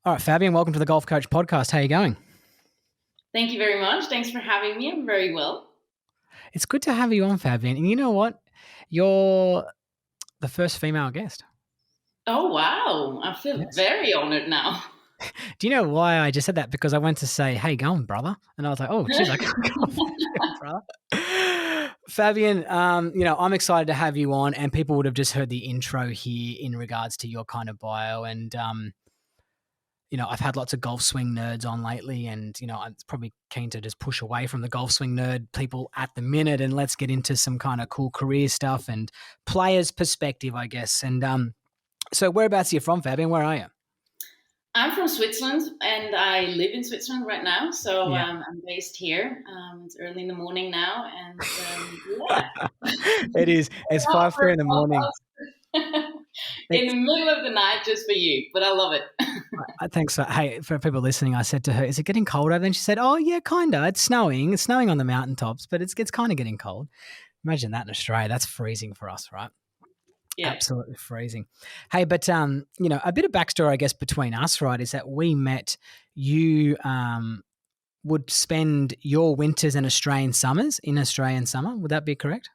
All right, Fabian, welcome to the Golf Coach Podcast. How are you going? Thank you very much. Thanks for having me. I'm very well. It's good to have you on, Fabian. And you know what? You're the first female guest. Oh, wow. I feel Yes. very honored now. Do you know why I just said that? Because I went to say, "Hey, go on, brother," and I was like, "Oh, geez, I can't go on, brother." Fabian, I'm excited to have you on, and people would have just heard the intro here in regards to your kind of bio, and I've had lots of golf swing nerds on lately, and I'm probably keen to just push away from the golf swing nerd people at the minute, and let's get into some kind of cool career stuff and players' perspective, I guess. And so, whereabouts are you from, Fabian? Where are you? I'm from Switzerland and I live in Switzerland right now. So Yeah, I'm based here. It's early in the morning now. And yeah, it is. It's 5:30 in the morning. in the It's. middle of the night just for you, but I love it. I think so. Hey, for people listening, I said to her, "Is it getting colder?" Then she said, "Oh yeah, kinda. It's snowing. It's snowing on the mountaintops, but it's kind of getting cold." Imagine that in Australia. That's freezing for us, right? Yeah, Absolutely freezing. Hey, but a bit of backstory, I guess, between us, right, is that we met. You would spend your winters and Australian summers in Australian summer. Would that be correct?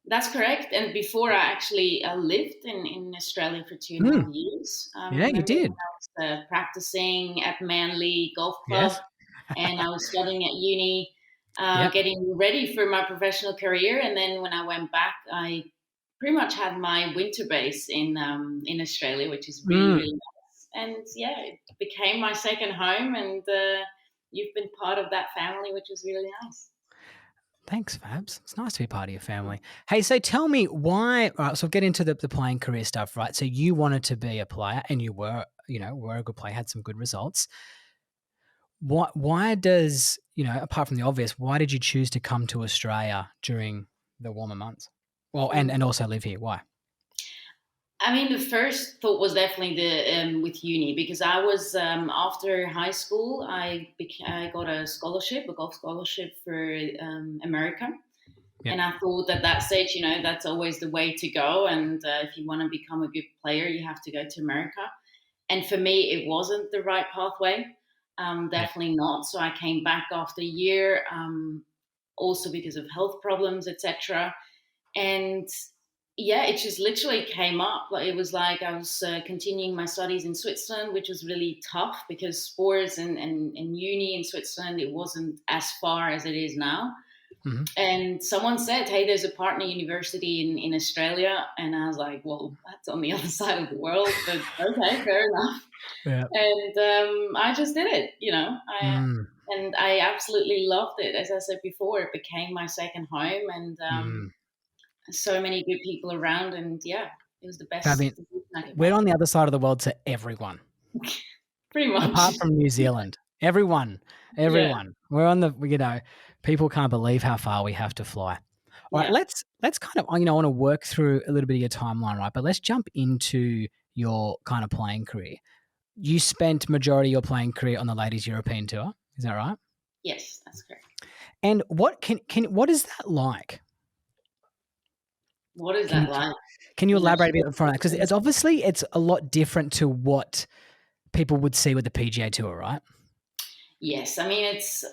that's correct. And before I actually lived in Australia for 2.5 Mm, years. I yeah, you remember when did. I was practicing at Manly Golf Club Yes. and I was studying at uni, Yep. getting ready for my professional career. And then when I went back, I pretty much had my winter base in Australia, which is really Mm. really nice. And yeah, it became my second home, and you've been part of that family, which is really nice. Thanks, Fabs. It's nice to be part of your family. Hey, so tell me why. All right, so get into the playing career stuff, right? So you wanted to be a player, and you were, were a good player, had some good results. Why does, apart from the obvious, why did you choose to come to Australia during the warmer months? Well, and also live here. Why? I mean, the first thought was definitely the with uni because I was after high school. I got a scholarship, a golf scholarship for America, Yeah. and I thought at that stage, that's always the way to go. And if you want to become a good player, you have to go to America. And for me, it wasn't the right pathway. Yeah. Definitely not. So I came back after a year, also because of health problems, etc. And yeah, it just literally came up. Like it was like I was continuing my studies in Switzerland, which was really tough because sports and uni in Switzerland, it wasn't as far as it is now. Hmm. And someone said, "Hey, there's a partner university in Australia," and I was like, "Well, that's on the other side of the world, but okay, fair enough." Yeah. And I just did it, Mm, and I absolutely loved it. As I said before, it became my second home, and mm. so many good people around, and yeah, it was the Fabian, best decision I could we're make. on the other side of the world to everyone, Pretty much. apart from New Zealand. Everyone, Yeah. everyone. We're on the, people can't believe how far we have to fly. All right, Yeah. let's kind of, I want to work through a little bit of your timeline, right? But let's jump into your kind of playing career. You spent majority of your playing career on the ladies European tour, is that right? Yes, that's correct. And what is that like? What is Can you that like? can you I'm not elaborate a bit sure. on front because it's a lot different to what people would see with the PGA Tour, right? Yes, I mean it's.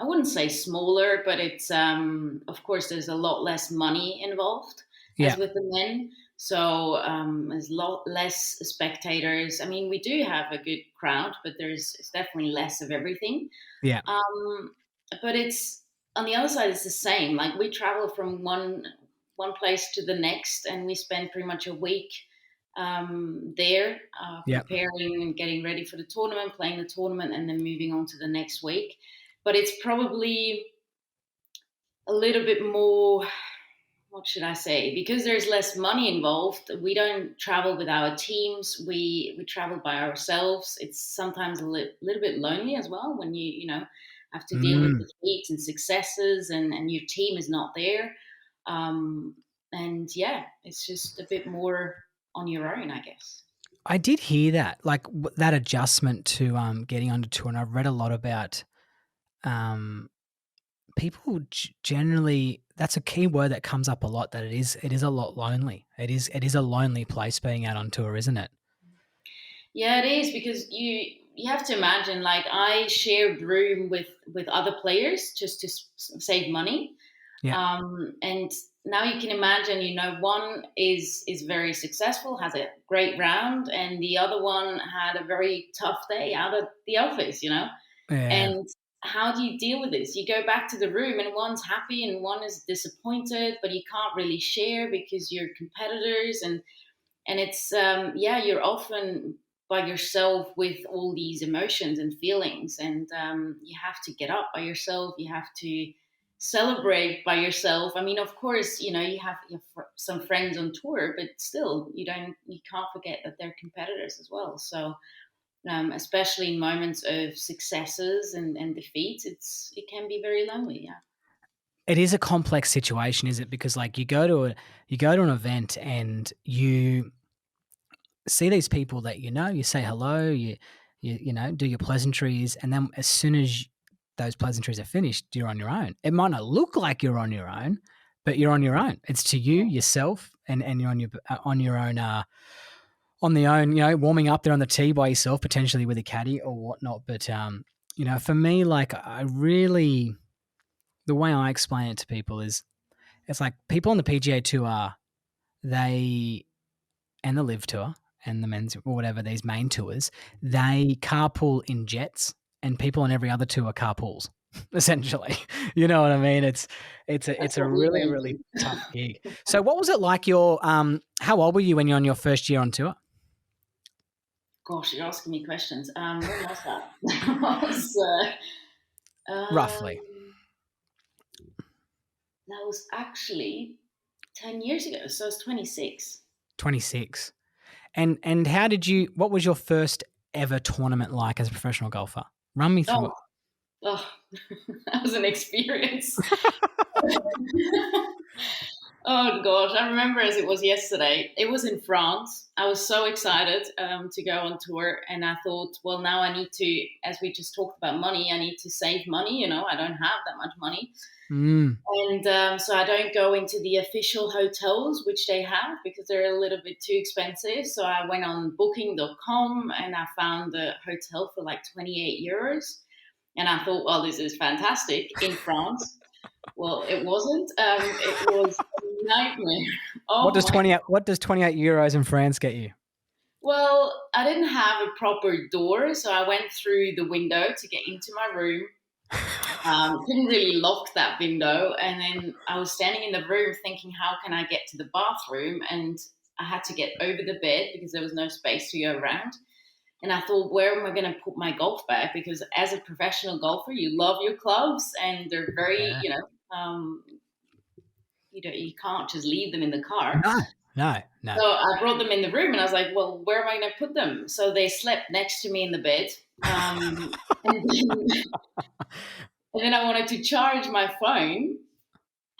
I wouldn't say smaller, but it's. Of course, there's a lot less money involved as Yeah, with the men. So there's a lot less spectators. I mean, we do have a good crowd, but it's definitely less of everything. yeah, Um, but it's on the other side. It's the same. Like we travel from one place to the next, and we spend pretty much a week there, yeah. preparing and getting ready for the tournament, playing the tournament, and then moving on to the next week. But it's probably a little bit more. What should I say? Because there's less money involved, we don't travel with our teams. We travel by ourselves. It's sometimes a little bit lonely as well when you have to deal with Mm. defeats and successes, and your team is not there. Um, and yeah, it's just a bit more on your own, I guess. I did hear that, like that adjustment to getting onto tour, and I've read a lot about um, people generally. That's a key word that comes up a lot. That it is a lot lonely. It is a lonely place being out on tour, isn't it? Yeah, it is because you have to imagine, like, I shared room with other players just to save money. Yeah. And now you can imagine, one is very successful, has a great round, and the other one had a very tough day out of the office. Yeah. And how do you deal with this? You go back to the room, and one's happy and one is disappointed, but you can't really share because you're competitors, and it's you're often by yourself with all these emotions and feelings, and you have to get up by yourself, you have to celebrate by yourself. I mean, of course, you have some friends on tour, but still, you can't forget that they're competitors as well. So especially in moments of successes and defeats, it can be very lonely. Yeah. It is a complex situation, is it? Because like you go to an event and you see these people that you say hello, you do your pleasantries, and then as soon as those pleasantries are finished, you're on your own. It might not look like you're on your own, but you're on your own. It's to you, yourself, and you're on your own. On the own, warming up there on the tee by yourself, potentially with a caddy or whatnot. But for me, like the way I explain it to people is, it's like people on the PGA Tour, they and the Live Tour and the men's or whatever, these main tours, they carpool in jets, and people on every other tour carpools. Essentially, you know what I mean? It's That's a what we really, really tough gig. So, what was it like? How old were you when you're on your first year on tour? Gosh, you're asking me questions. When was that? That was Roughly that was actually 10 years ago. So it's 26. 26. And how did you? What was your first ever tournament like as a professional golfer? Run me through Oh, it. oh, that was an experience. Oh gosh, I remember as it was yesterday. It was in France. I was so excited to go on tour, and I thought, well, now I need to, as we just talked about money, I need to save money. I don't have that much money, Mm, and so I don't go into the official hotels, which they have, because they're a little bit too expensive. So I went on Booking.com and I found a hotel for like 28 euros, and I thought, well, this is fantastic in France. Well, it wasn't. It was a nightmare. what Oh does my! 28 euros in France get you? Well, I didn't have a proper door, so I went through the window to get into my room. Couldn't really lock that window, and then I was standing in the room thinking, how can I get to the bathroom? And I had to get over the bed because there was no space to go around. And I thought, where am I going to put my golf bag? Because as a professional golfer, you love your clubs, and they're very, Yeah. you can't just leave them in the car. No, no, no. So I brought them in the room, and I was like, well, where am I going to put them? So they slept next to me in the bed. And then, and then I wanted to charge my phone,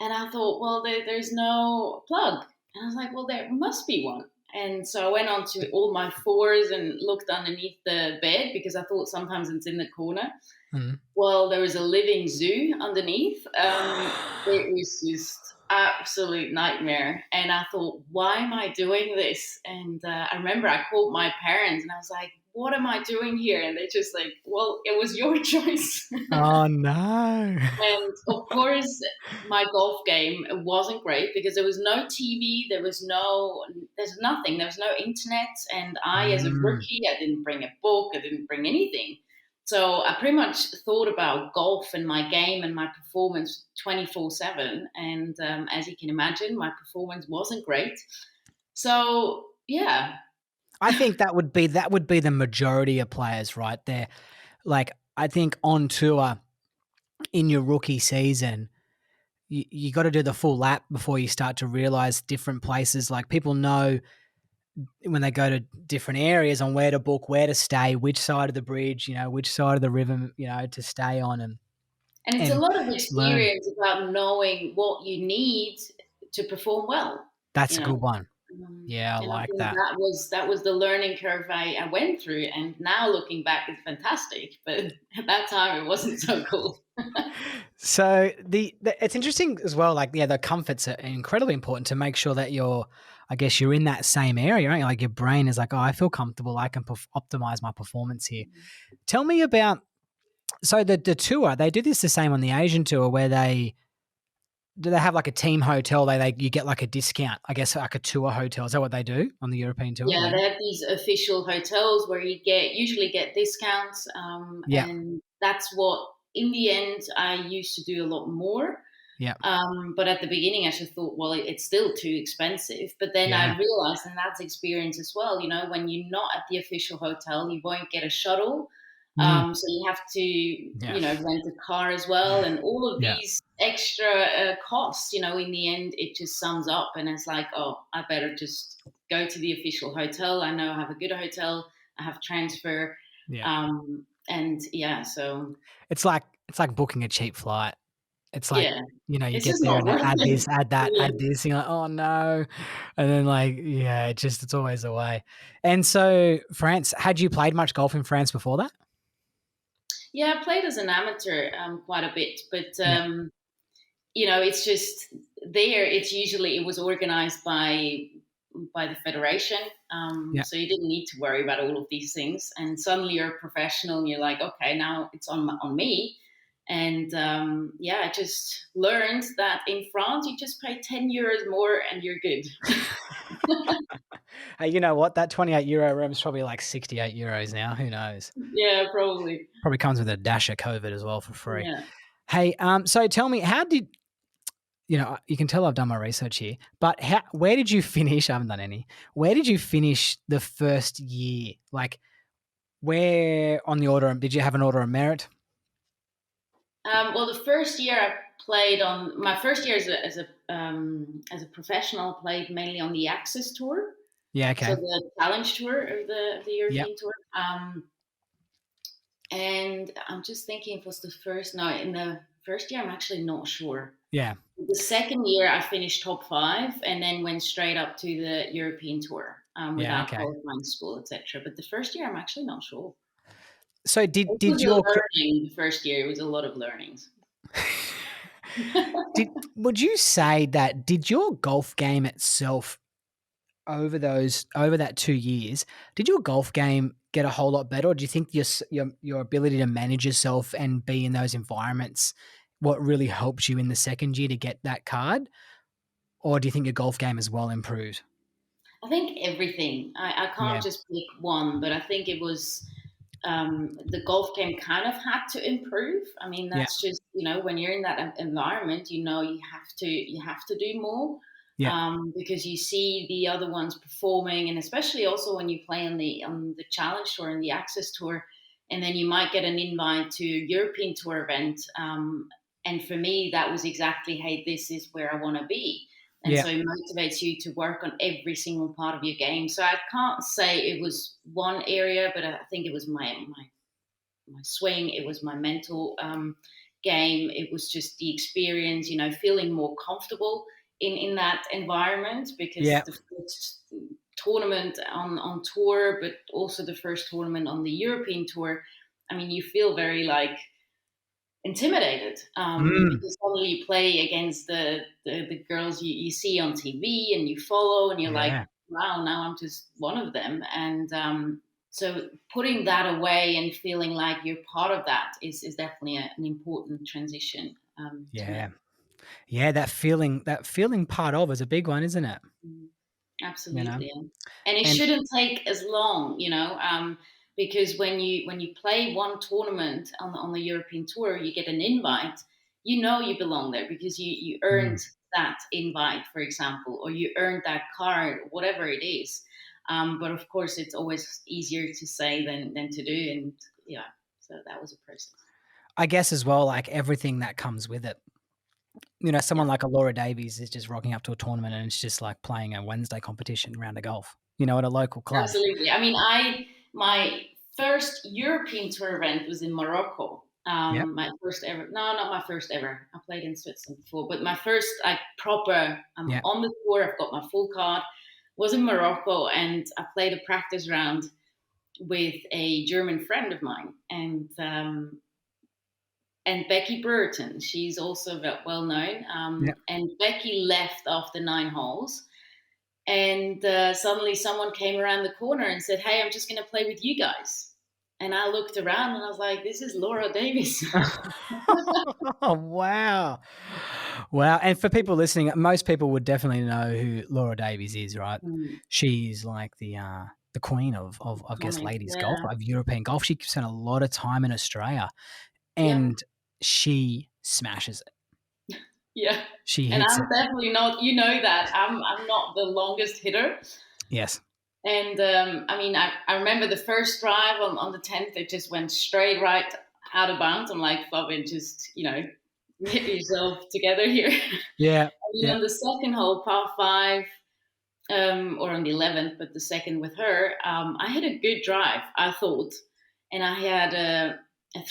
and I thought, well, there's no plug. And I was like, well, there must be one. And so I went on to all my fours and looked underneath the bed because I thought sometimes it's in the corner. Mm. Well, there was a living zoo underneath. It was just absolute nightmare. And I thought, why am I doing this? And I remember I called my parents and I was like, what am I doing here? And they're just like, well, it was your choice. Oh no. And of course, my golf game wasn't great because there was no TV, there's nothing, there was no internet. And I, as a Mm. rookie, I didn't bring a book, I didn't bring anything. So I pretty much thought about golf and my game and my performance 24/7. And as you can imagine, my performance wasn't great. So yeah. I think that would be the majority of players right there. Like I think on tour in your rookie season, you got to do the full lap before you start to realize different places. Like people know when they go to different areas on where to book, where to stay, which side of the bridge, which side of the river, to stay on And it's a and lot of learn. experience about knowing what you need to perform well, That's you a know. good one. Yeah, I And I like think that. that was the learning curve I went through. And now looking back, it's fantastic. But at that time, it wasn't so cool. So the it's interesting as well. Like, yeah, the comforts are incredibly important to make sure that I guess you're in that same area, right? Like your brain is like, oh, I feel comfortable. I can optimize my performance here. Tell me about so the tour. They do this the same on the Asian tour, where do they have like a team hotel? They you get like a discount. I guess like a tour hotel. Is that what they do on the European tour? Yeah, Maybe. they have these official hotels where you get usually get discounts, Yeah. and that's what in the end I used to do a lot more. Yeah. But at the beginning, I just thought, well, it's still too expensive. But then Yeah. I realized, and that's experience as well, you know, when you're not at the official hotel, you won't get a shuttle. Mm. So you have to, Yeah. you know, rent a car as well. And all of Yeah. these extra costs, you know, in the end, it just sums up. And it's like, oh, I better just go to the official hotel. I know I have a good hotel, I have transfer. Yeah. And yeah, so It's like booking a cheap flight. It's like, yeah, you it's get just there not and they worth add it. this, add that, Yeah. add this. You're like, oh no. And then like, yeah, it's always the way. And so France, had you played much golf in France before that? Yeah, I played as an amateur quite a bit, but Yeah. you know, it's just there. It's usually it was organized by the federation, Yeah. so you didn't need to worry about all of these things. And suddenly you're a professional, and you're like, okay, now it's on me. And yeah, I just learned that in France you just pay €10 more and you're good. Hey, you know what? That 28 euro room is probably like 68 euros now. Who knows? Yeah, probably. Probably comes with a dash of COVID as well for free. Yeah. Hey, so tell me, how did you can tell I've done my research here, but where did you finish? I haven't done any. Where did you finish the first year? Like, where on the order? Did you have an order of merit? Well, the first year I played on my first year as a professional, I played mainly on the Access Tour, Yeah. so Okay. the Challenge Tour of the Yep. European Tour. And I'm just thinking if it was the first. No, in the first year, I'm actually not sure. Yeah. The second year, I finished top five, and then went straight up to the European Tour Yeah. without Okay. qualifying school, etc. But the first year, I'm actually not sure. So It did was a your learning. The first year, it was a lot of learnings. did would you say that did your golf game itself over that 2 years, did your golf game get a whole lot better, or do you think your ability to manage yourself and be in those environments what really helped you in the second year to get that card, or do you think your golf game is well improved? I think everything. I Yeah. can't just pick one, but I think it was the golf game kind of had to improve. I mean, Yeah. that's just you know when you're in that environment, you know you have to do more Yeah. because you see the other ones performing, and especially also when you play on the Challenge Tour and the Access Tour, and then you might get an invite to a European Tour event. And for me, that was exactly, hey, this is where I want to be. And Yeah. so it motivates you to work on every single part of your game. So I can't say it was one area, but I think it was my swing, it was my mental game, it was just the experience, you know, feeling more comfortable in that environment because Yeah. the first tournament on tour, but also the first tournament on the European tour. I mean, you feel very like intimidated Mm. because suddenly you play against the girls you see on TV and you follow and you're like, Yeah. wow, now I'm just one of them. And so putting that away and feeling like you're part of that is definitely an important transition to Yeah. make. Yeah, that feeling part of is a big one, isn't it? Mm. You know? Absolutely, and it And shouldn't take as long, you know, because when you play one tournament on the European tour, you get an invite. You know you belong there because you mm, earned that invite, for example, or you earned that card, whatever it is. But of course, it's always easier to say than to do, and yeah, so that was a process. I guess as well, like everything that comes with it. Yeah. Someone like a Laura Davies is just rocking up to a tournament and it's just like playing a Wednesday competition round of golf, at a local club. Absolutely. I mean, I my first European tour event was in Morocco. Yep. My first ever. No, not my first ever. I played in Switzerland before, but my first like proper. I'm Yeah. on the tour. I've got my full card. was in Morocco, and I played a practice round with a German friend of mine, and Becky Burton. She's also well known. Yeah. And Becky left after 9 holes, and suddenly someone came around the corner and said, "Hey, I'm just going to play with you guys." And I looked around and I was like, "This is Laura Davies." Oh, wow. Wow, and for people listening, most people would definitely know who Laura Davies is, right? Mm, She's like the queen of I guess, iconic. ladies golf, Yeah. of European golf. She spent a lot of time in Australia, Yep. and she smashes it. Yeah. She And hits I'm it. definitely not. You know that I'm not the longest hitter. Yes. And I mean, I remember the first drive on the 10th, it just went straight right out of bounds. I'm like, Fabienne, just, get yourself together here. Yeah, And then yeah. on the second hole, par five, or on the 11th, but the second with her, I had a good drive, I thought. And I had a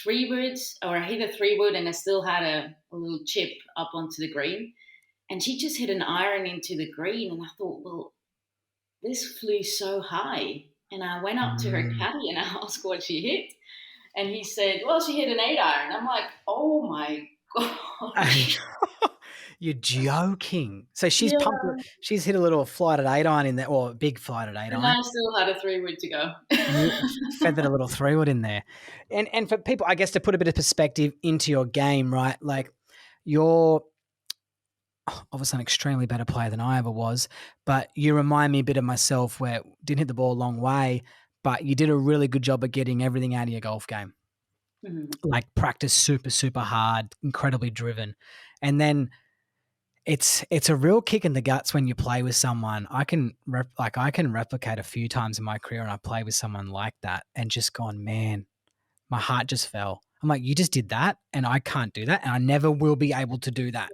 3 wood, or I hit a 3 wood, and I still had a little chip up onto the green. And she just hit an iron into the green. And I thought, well, this flew so high. And I went up to her Mm. caddy and I asked what she hit. And he said, well, she hit an 8 iron. I'm like, oh my gosh. You're joking. So she's pumped Yeah. she's hit a little flight at 8 iron in there, or a big flight at 8 And iron, I still had a 3 wood to go. and you feathered a little 3-wood in there. And for people, I guess, to put a bit of perspective into your game, right? Like, you're obviously an extremely better player than I ever was, but you remind me a bit of myself, where didn't hit the ball a long way, but you did a really good job of getting everything out of your golf game. Mhm. Like, practice super, super hard, incredibly driven. And then it's a real kick in the guts when you play with someone. I can replicate a few times in my career, and I play with someone like that and just gone, "Man, my heart just fell." I'm like, "You just did that, and I can't do that, and I never will be able to do that,"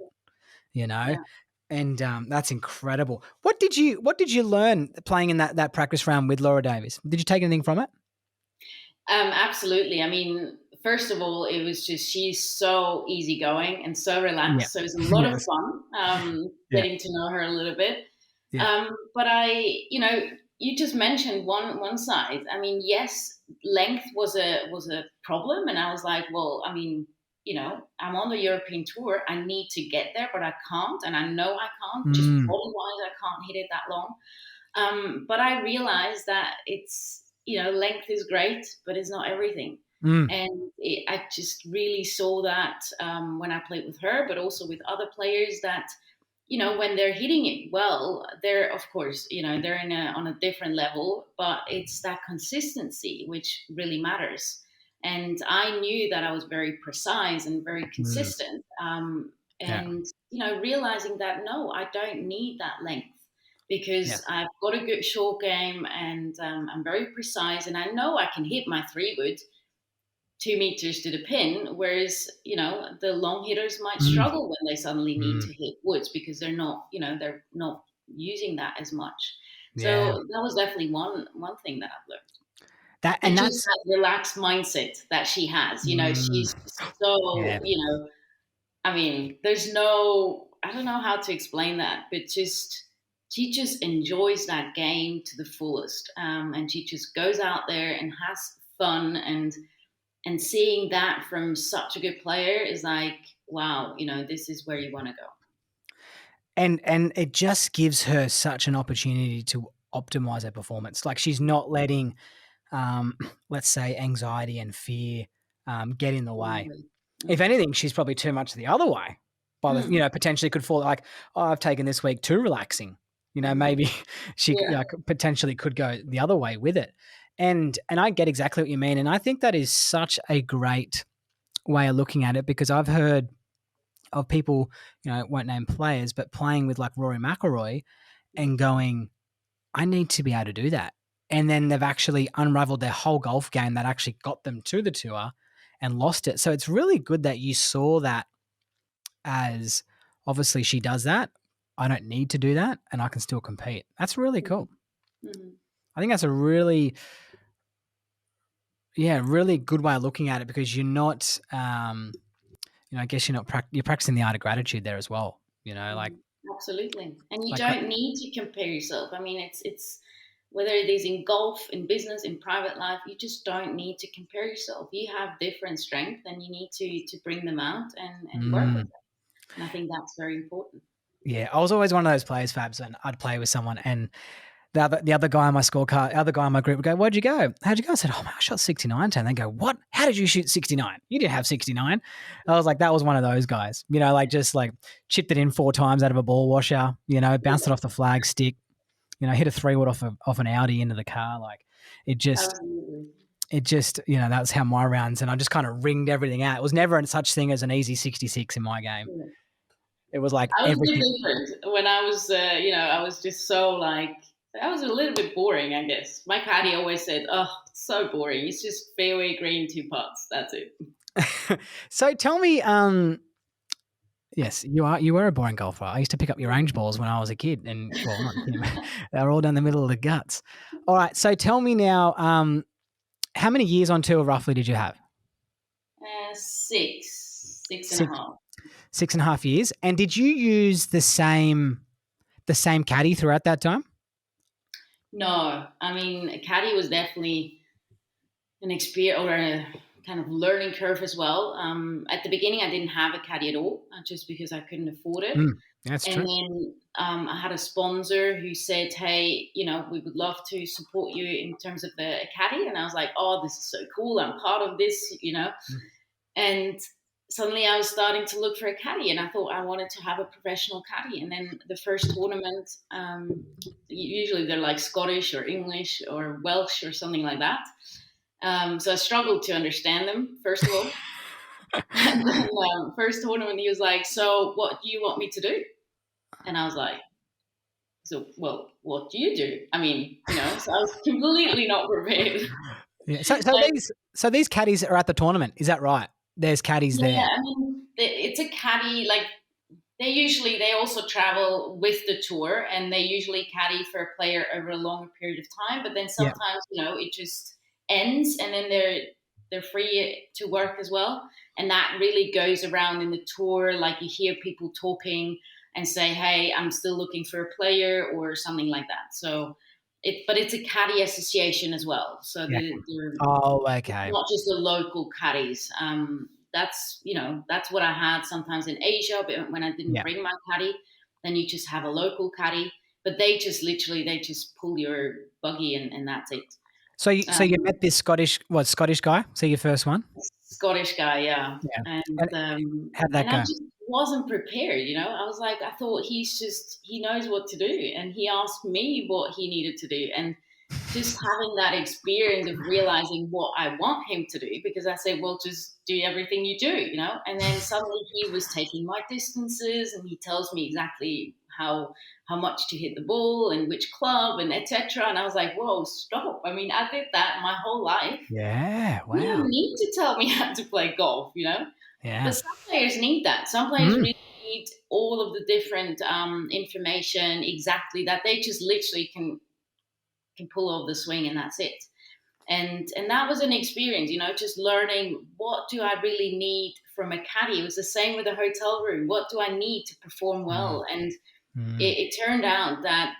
you know? Yeah. And, that's incredible. What did you learn playing in that practice round with Laura Davies? Did you take anything from it? Absolutely. I mean, first of all, it was just she's so easygoing and so Yeah. relaxed. So it was a lot of Yes. fun Yeah. getting to know her a little bit. Yeah. But you just mentioned one side. I mean, yes, length was a problem, and I was like, well, I mean, I'm on the European tour. I need to get there, but I can't, and I know I can't. Just Mm. body wise, I can't hit it that long. But I realized that length is great, but it's not everything. Mm. And I just really saw that when I played with her, but also with other players, that when they're hitting it well, they're, of course, they're on a different level, but it's that consistency which really matters. And I knew that I was very precise and very Mm. consistent. Yeah. And realizing that no, I don't need that length, Yes. because I've got a good short game, and I'm very precise, and I know I can hit my 3 wood 2 meters to the pin, whereas the long hitters might Mm. struggle when they suddenly need Mm. to hit woods, because they're not using that as much. So Yeah. that was definitely one thing that I've learned. That And and just that's that relaxed mindset that she has. mm. She's so, Yeah. I mean, there's no, I don't know how to explain that, but just she just enjoys that game to the fullest, and she just goes out there and has fun, and seeing that from such a good player is like, wow, this is where you want to go. And it just gives her such an opportunity to optimize her performance. Like, she's not letting, um, let's say, anxiety and fear, get in the way. Mhm. If Mhm. anything, she's probably too much the other way. Mm. Potentially could fall like, "Oh, I've taken this week too relaxing." Mhm. Maybe she Yeah. potentially could go the other way with it. And I get exactly what you mean, and I think that is such a great way of looking at it, because I've heard of people, won't name players, but playing with like Rory McIlroy and going, "I need to be able to do that." And then they've actually unraveled their whole golf game that actually got them to the tour and lost it. So it's really good that you saw that as, obviously, she does that. I don't need to do that, and I can still compete. That's really Mhm. cool. Mhm. I think that's a really, yeah, really good way of looking at it, because you're not, I guess you're not you're practicing the art of gratitude there as well. Like, Mhm. Absolutely. And you Like, don't need to compare yourself. I mean, it's whether it is in golf, in business, in private life, you just don't need to compare yourself. You have different strengths and you need to bring them out and work with mm, them. And I think that's very important. yeah, I was always one of those players, Fabs, and I'd play with someone, and the other guy on my scorecard, the other guy on my group would go, "Where'd you go? How'd you go?" I said, "Oh, man, I shot 69 10." They go, "What? How did you shoot 69? You didn't have 69." I was like, that was one of those guys, like just like chipped it in 4 times out of a ball washer, bounced it off the flag stick, hit a 3-wood off an Audi into the car. Like it just, Absolutely. it just, that's how my rounds, and I just kind of ringed everything out. It was never such thing as an easy 66 in my game. Yeah. It was like I was a bit everything. different when I was, I was just so like, I was a little bit boring, I guess. My caddy always said, "Oh, it's so boring. It's just fairway, green, 2 putts. That's it." So tell me, yes, you were a boring golfer. I used to pick up your range balls when I was a kid, and well, not a kid, they were all down the middle of the guts. All right, so tell me now, how many years on tour roughly did you have? Six and a Six, half. 6.5 years. And did you use the same caddy throughout that time? No, I mean, caddy was definitely an experience or a kind of learning curve as well. At the beginning, I didn't have a caddy at all, just because I couldn't afford it. Mm, that's And true. then I had a sponsor who said, "Hey, we would love to support you in terms of the caddy." And I was like, "Oh, this is so cool! I'm part of this." Mm. And suddenly I was starting to look for a caddy, and I thought I wanted to have a professional caddy. And then the first tournament, usually they're like Scottish or English or Welsh or something like that. So I struggled to understand them, first of all. And then first tournament, he was like, "So what do you want me to do?" And I was like, "So, well, what do you do?" I mean, so I was completely not prepared. Yeah. So these caddies are at the tournament. Is that right? There's caddies there. Yeah, I mean, it's a caddy. Like they also travel with the tour, and they usually caddy for a player over a longer period of time. But then Yeah. sometimes, it just ends, and then they're free to work as well. And that really goes around in the tour. Like you hear people talking and say, "Hey, I'm still looking for a player," or something like that. So but it's a caddy association as well. So Yeah. they're Oh, okay. not just the local caddies. That's what I had sometimes in Asia, but when I didn't Yeah. bring my caddy, then you just have a local caddy. But they just pull your buggy and that's it. So you met this Scottish guy? So your first one? Scottish guy, yeah, Yeah. and And how'd that and I go? just wasn't prepared. I was like, I thought he knows what to do, and he asked me what he needed to do, and just having that experience of realizing what I want him to do, because I said, well, just do everything you do. And then suddenly he was taking my distances, and he tells me exactly how much to hit the ball and which club and etc. And I was like, whoa, stop! I mean, I did that my whole life. Yeah. You Wow. don't need to tell me how to play golf. But Yeah. some players need that. Some players Mm. really need all of the different information exactly that they just literally can pull off the swing and that's it. And that was an experience, just learning what do I really need from a caddy. It was the same with the hotel room. What do I need to perform Mm. well? And Mm. it turned out that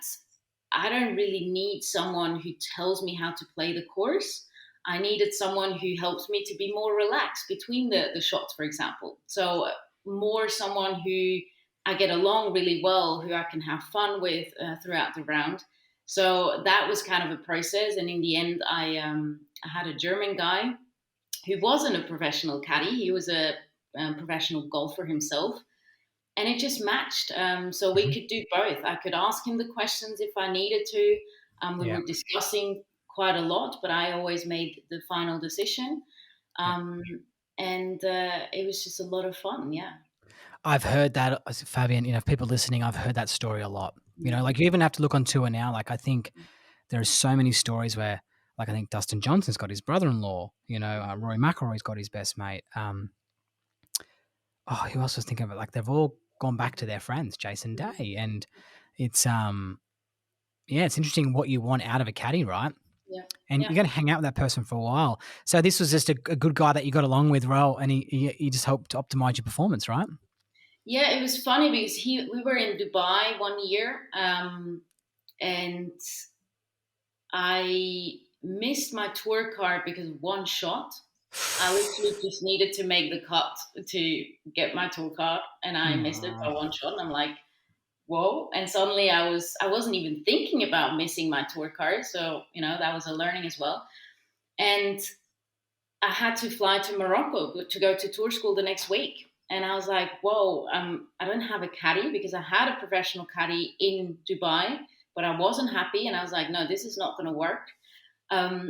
I don't really need someone who tells me how to play the course. I needed someone who helps me to be more relaxed between the shots, for example. So more someone who I get along really well, who I can have fun with throughout the round. So that was kind of a process. And in the end, I had a German guy who wasn't a professional caddy. He was a professional golfer himself, and it just matched. So we Mhm. could do both. I could ask him the questions if I needed to. We Yeah. were discussing quite a lot, but I always made the final decision. Yeah. Um, and it was just a lot of fun. Yeah. I've heard that, Fabian, people listening, I've heard that story a lot. Mm. Like you even have to look on tour now. Like I think there are so many stories where, like I think Dustin Johnson's got his brother-in-law, Rory McIlroy's got his best mate. Who else was thinking of it? Like they've all gone back to their friends, Jason Day. And it's, yeah, it's interesting what you want out of a caddy, right? Yeah. And Yeah. you're going to hang out with that person for a while. So this was just a good guy that you got along with, Ro, and he just helped to optimize your performance, right? Yeah, it was funny because we were in Dubai one year, and I missed my tour card because of one shot. I literally just needed to make the cut to get my tour card, and I missed it by Mm. one shot. And I'm like, whoa! And suddenly I wasn't even thinking about missing my tour card, so that was a learning as well. And I had to fly to Morocco to go to tour school the next week. And I was like, whoa, I don't have a caddy because I had a professional caddy in Dubai, but I wasn't happy. And I was like, no, this is not going to work.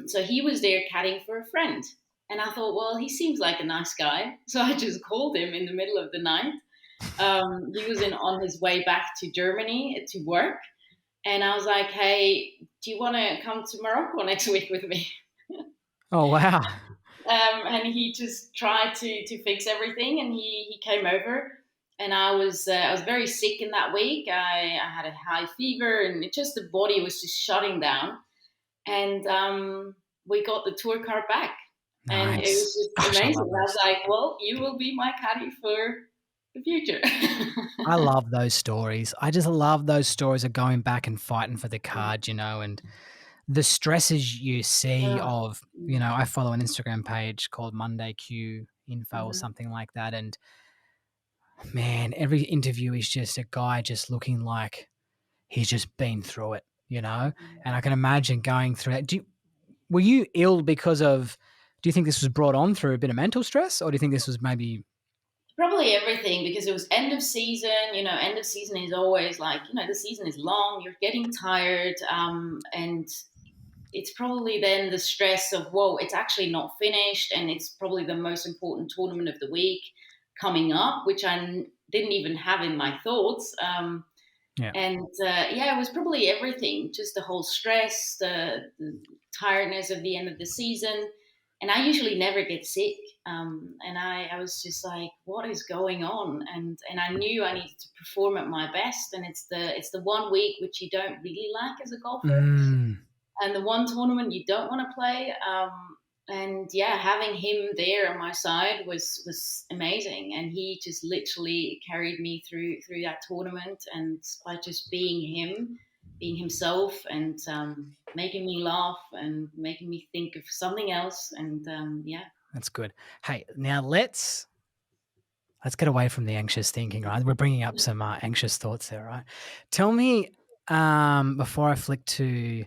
So he was there caddying for a friend. And I thought, well, he seems like a nice guy. So I just called him in the middle of the night. He was on his way back to Germany to work. And I was like, hey, do you want to come to Morocco next week with me? Oh, wow. And he just tried to fix everything, and he came over. And I was very sick in that week. I had a high fever, and the body was just shutting down. And we got the tour card back, and it was Nice. just Gosh, I amazing. love And I was those. like, well, you will be my caddy for the future. I love those stories. I just love those stories of going back and fighting for the card, and the stresses you see Oh, of, I follow an Instagram page called Monday Q Info or mhm, something like that. And man, every interview is just a guy just looking like he's just been through it. mhm. And I can imagine going through that. Were you ill because of, do you think this was brought on through a bit of mental stress, or do you think this was maybe, Probably everything because it was end of season. End of season is always like, the season is long, you're getting tired, and it's probably then the stress of, whoa, it's actually not finished, and it's probably the most important tournament of the week coming up, which I didn't even have in my thoughts. yeah. And yeah, it was probably everything, just the whole stress, the tiredness of the end of the season. And I usually never get sick. And I was just like, what is going on? And I knew I needed to perform at my best. And it's the one week which you don't really like as a golfer, Mm, and the one tournament you don't want to play. And yeah, having him there on my side was amazing, and he just literally carried me through that tournament, and by just being him, being himself, and making me laugh and making me think of something else, and yeah. that's good. Hey, now let's get away from the anxious thinking, right? We're bringing up some anxious thoughts there, right? Tell me, before I flick to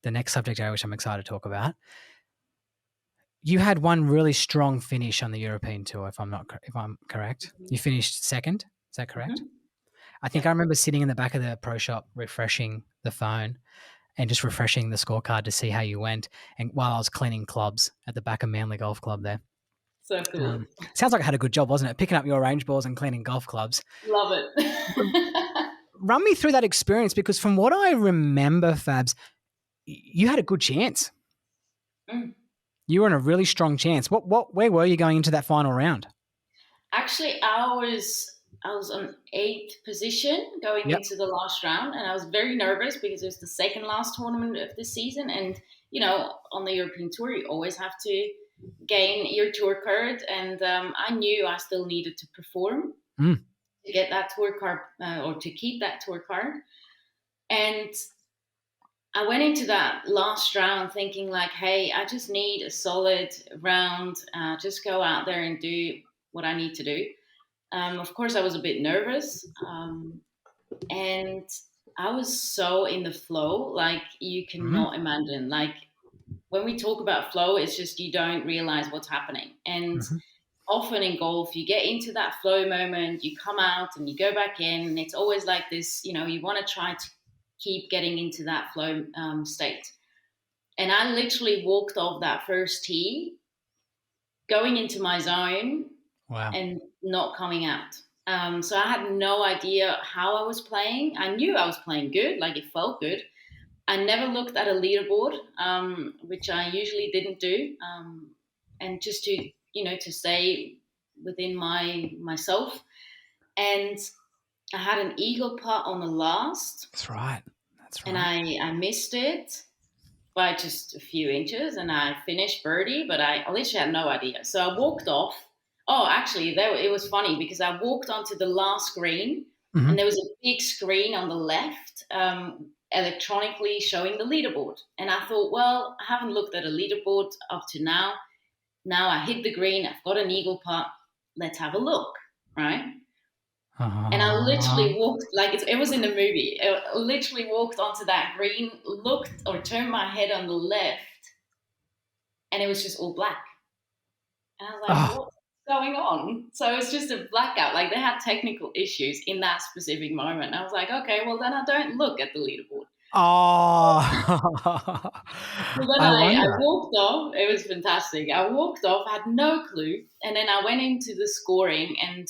the next subject area, which I'm excited to talk about, you had one really strong finish on the European tour, if I'm correct. You finished second. Is that correct? Mm-hmm. I think I Yep, remember sitting in the back of the pro shop, refreshing the phone and just refreshing the scorecard to see how you went. And while I was cleaning clubs at the back of Manly Golf Club there. so cool. Sounds like I had a good job, wasn't it? Picking up your range balls and cleaning golf clubs. Love But it. run me through that experience, because from what I remember, Fabs, you had a good chance. Mm. You were in a really strong chance. Where were you going into that final round? Actually, I was on eighth position going Yep. into the last round, and I was very nervous because it was the second last tournament of the season. And on the European Tour, you always have to gain your tour card, and I knew I still needed to perform Mm. to get that tour card, or to keep that tour card. And I went into that last round thinking like, hey, I just need a solid round. Just go out there and do what I need to do. Of course, I was a bit nervous, and I was so in the flow, like you Mm. cannot imagine. Like when we talk about flow, it's just you don't realize what's happening. And Hmm. often in golf, you get into that flow moment, you come out and you go back in, and it's always like this. You want to try to keep getting into that flow state. And I literally walked off that first tee, going into my zone Wow. and not coming out. So I had no idea how I was playing. I knew I was playing good, like it felt good. I never looked at a leaderboard, which I usually didn't do, and just to stay within myself. And I had an eagle putt on the last, That's right. That's and right. I missed it by just a few inches, and I finished birdie, but I literally had no idea. So I walked off. Oh, actually, it was funny because I walked onto the last green, and Mhm. there was a big screen on the left, electronically showing the leaderboard. And I thought, well, I haven't looked at a leaderboard up to now. Now I hit the green. I've got an eagle putt. Let's have a look, right? And I literally walked like it was in the movie. I literally walked onto that green, looked or turned my head on the left, and it was just all black. And I was like, Oh. what's going on? So it was just a blackout. Like they had technical issues in that specific moment. I was like, okay, well then I don't look at the leaderboard. Oh. So then I I wonder. walked off. It was fantastic. I walked off, had no clue. And then I went into the scoring, and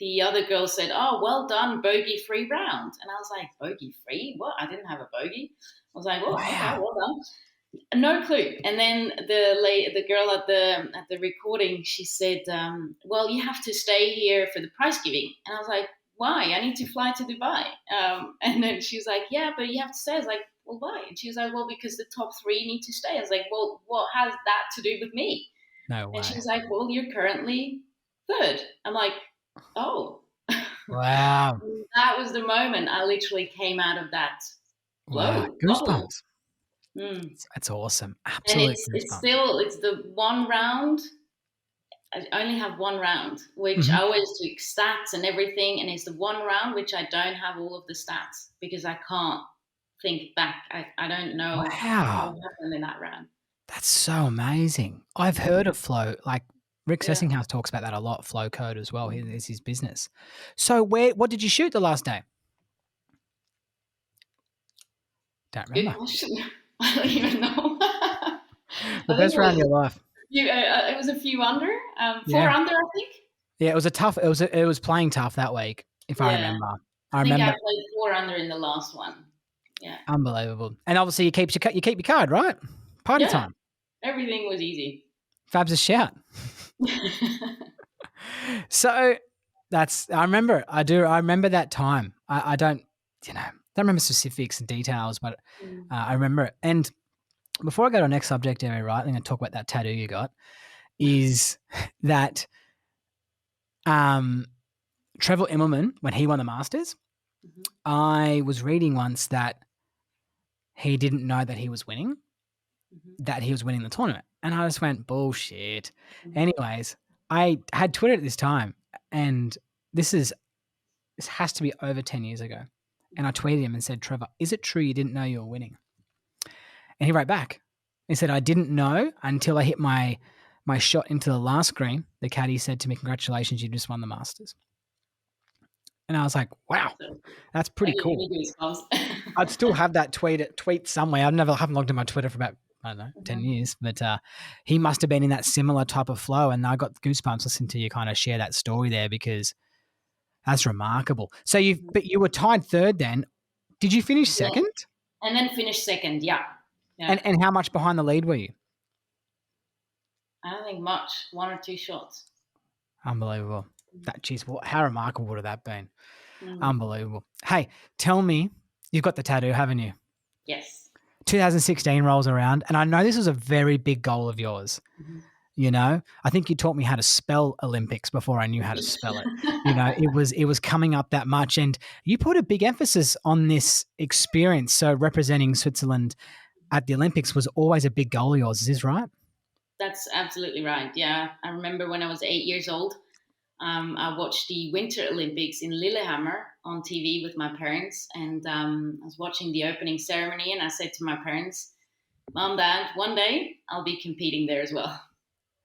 the other girl said, oh, well done, bogey free round. And I was like, bogey free? What? I didn't have a bogey. I was like, oh, okay, Wow. well done. No clue. And then the girl at the recording, she said, "Well, you have to stay here for the prize giving." And I was like, "Why? I need to fly to Dubai." And then she was like, "Yeah, but you have to stay." I was like, "Well, why?" And she was like, "Well, because the top three need to stay." I was like, "Well, what has that to do with me?" No And she way. was like, "Well, you're currently third." I'm like, "Oh." Wow. That was the moment I literally came out of that Wow. flow bubble. Goosebumps. Mm. That's awesome. And Absolute it's goosebumps. still it's the one round. I only have one round, which I Mhm. always do stats and everything, and it's the one round which I don't have all of the stats because I can't think back. I don't know what Wow. happened in that round. That's so amazing. I've heard of flow, like, Rick Yeah. Sessinghouse talks about that a lot, flow code as well. It's his business. So what did you shoot the last day? Don't Good remember. question. I don't even know. The I think best round of your life. it was a few under, four Yeah. under, I think. Yeah, it was playing tough that week, if I Yeah, remember. I I think I remember. played four under in the last one. Yeah, Unbelievable. And obviously you keep your card, right? Party yeah, time. everything was easy. Fab's a shout. So I remember that time. I don't remember specifics and details, but Mm, I remember it. And before I go to our next subject area, right, I'm going to talk about that tattoo you got. Is that um, Trevor Immelman when he won the Masters? mhm, I was reading once that he didn't know that he was winning, mhm, the tournament, and I just went bullshit. mhm. Anyways, I had Twitter at this time, and this is this has to be over 10 years ago, and I tweeted him and said, "Trevor, is it true you didn't know you were winning?" And he wrote back. He said, "I didn't know until I hit my shot into the last green. The caddy said to me, 'Congratulations, you just won the Masters.'" And I was like, "Wow, So that's that pretty gave cool." me I'd goosebumps. still have that tweet somewhere. Haven't logged in my Twitter for about, I don't know, 10 Mhm. years. But he must have been in that similar type of flow. And I got goosebumps listening to you kind of share that story there because that's remarkable. So but you were tied third then. Did you finish Yeah, second? and then finished second. Yeah, yeah. And how much behind the lead were you? I don't think much. One or two shots. Unbelievable. Geez, how remarkable would have that been? Mm. Unbelievable. Hey, tell me, you've got the tattoo, haven't you? Yes. 2016 rolls around, and I know this was a very big goal of yours. Mhm. You know, I think you taught me how to spell Olympics before I knew how to spell it. It was coming up that much, and you put a big emphasis on this experience. So representing Switzerland at the Olympics was always a big goal of yours. Is this right? That's absolutely right. Yeah, I remember when I was 8 years old. I watched the Winter Olympics in Lillehammer on TV with my parents, and I was watching the opening ceremony. And I said to my parents, "Mom, Dad, one day I'll be competing there as well."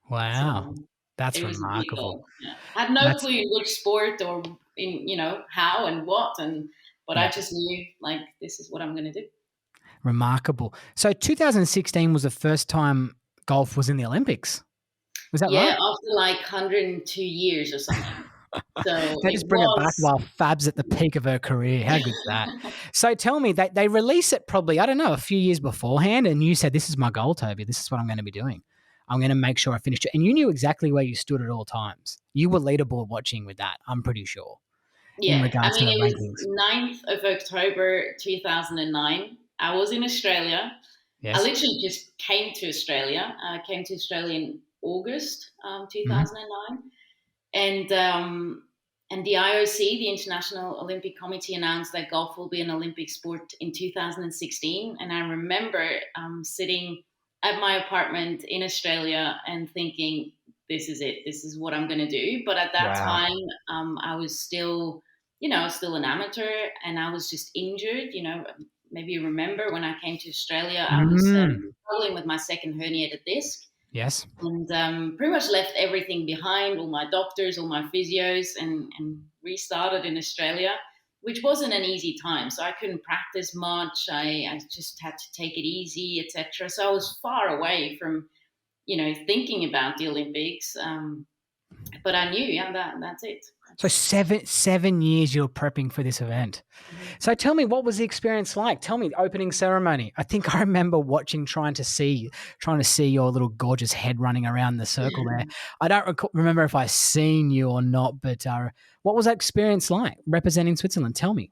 Wow, So that's it was a big remarkable. goal. Yeah. I had no That's clue which sport or in how and what, but I yeah, just knew like this is what I'm going to do. remarkable. So 2016 was the first time golf was in the Olympics. Was that Yeah, right? after like 102 years or something. So They it just bring it back was. while Fab's at the peak of her career. How good's that? So tell me, they release it probably, I don't know, a few years beforehand, and you said, "This is my goal, Toby. This is what I'm going to be doing. I'm going to make sure I finish it." And you knew exactly where you stood at all times. You were leaderboard watching with that, I'm pretty sure, in Yeah, I regards to mean, the it was rankings. 9th of October 2009. I was in Australia. I Yes. literally just came to Australia. I came to Australia in August Hmm. 2009. And and the IOC, the International Olympic Committee, announced that golf will be an Olympic sport in 2016. And I remember sitting at my apartment in Australia and thinking, "This is it. This is what I'm going to do." But at that Wow. time, I was still, still an amateur, and I was just injured. Maybe you remember when I came to Australia, I was Mm. struggling with my second herniated disc, Yes. and pretty much left everything behind, all my doctors, all my physios, and restarted in Australia, which wasn't an easy time. So I couldn't practice much. I just had to take it easy, etc. So I was far away from, thinking about the Olympics. But I knew, yeah, that's it. So 7 years you were prepping for this event. Mhm. So tell me, what was the experience like? Tell me the opening ceremony. I think I remember watching, trying to see your little gorgeous head running around the circle there. I don't remember if I seen you or not, but what was that experience like representing Switzerland? Tell me.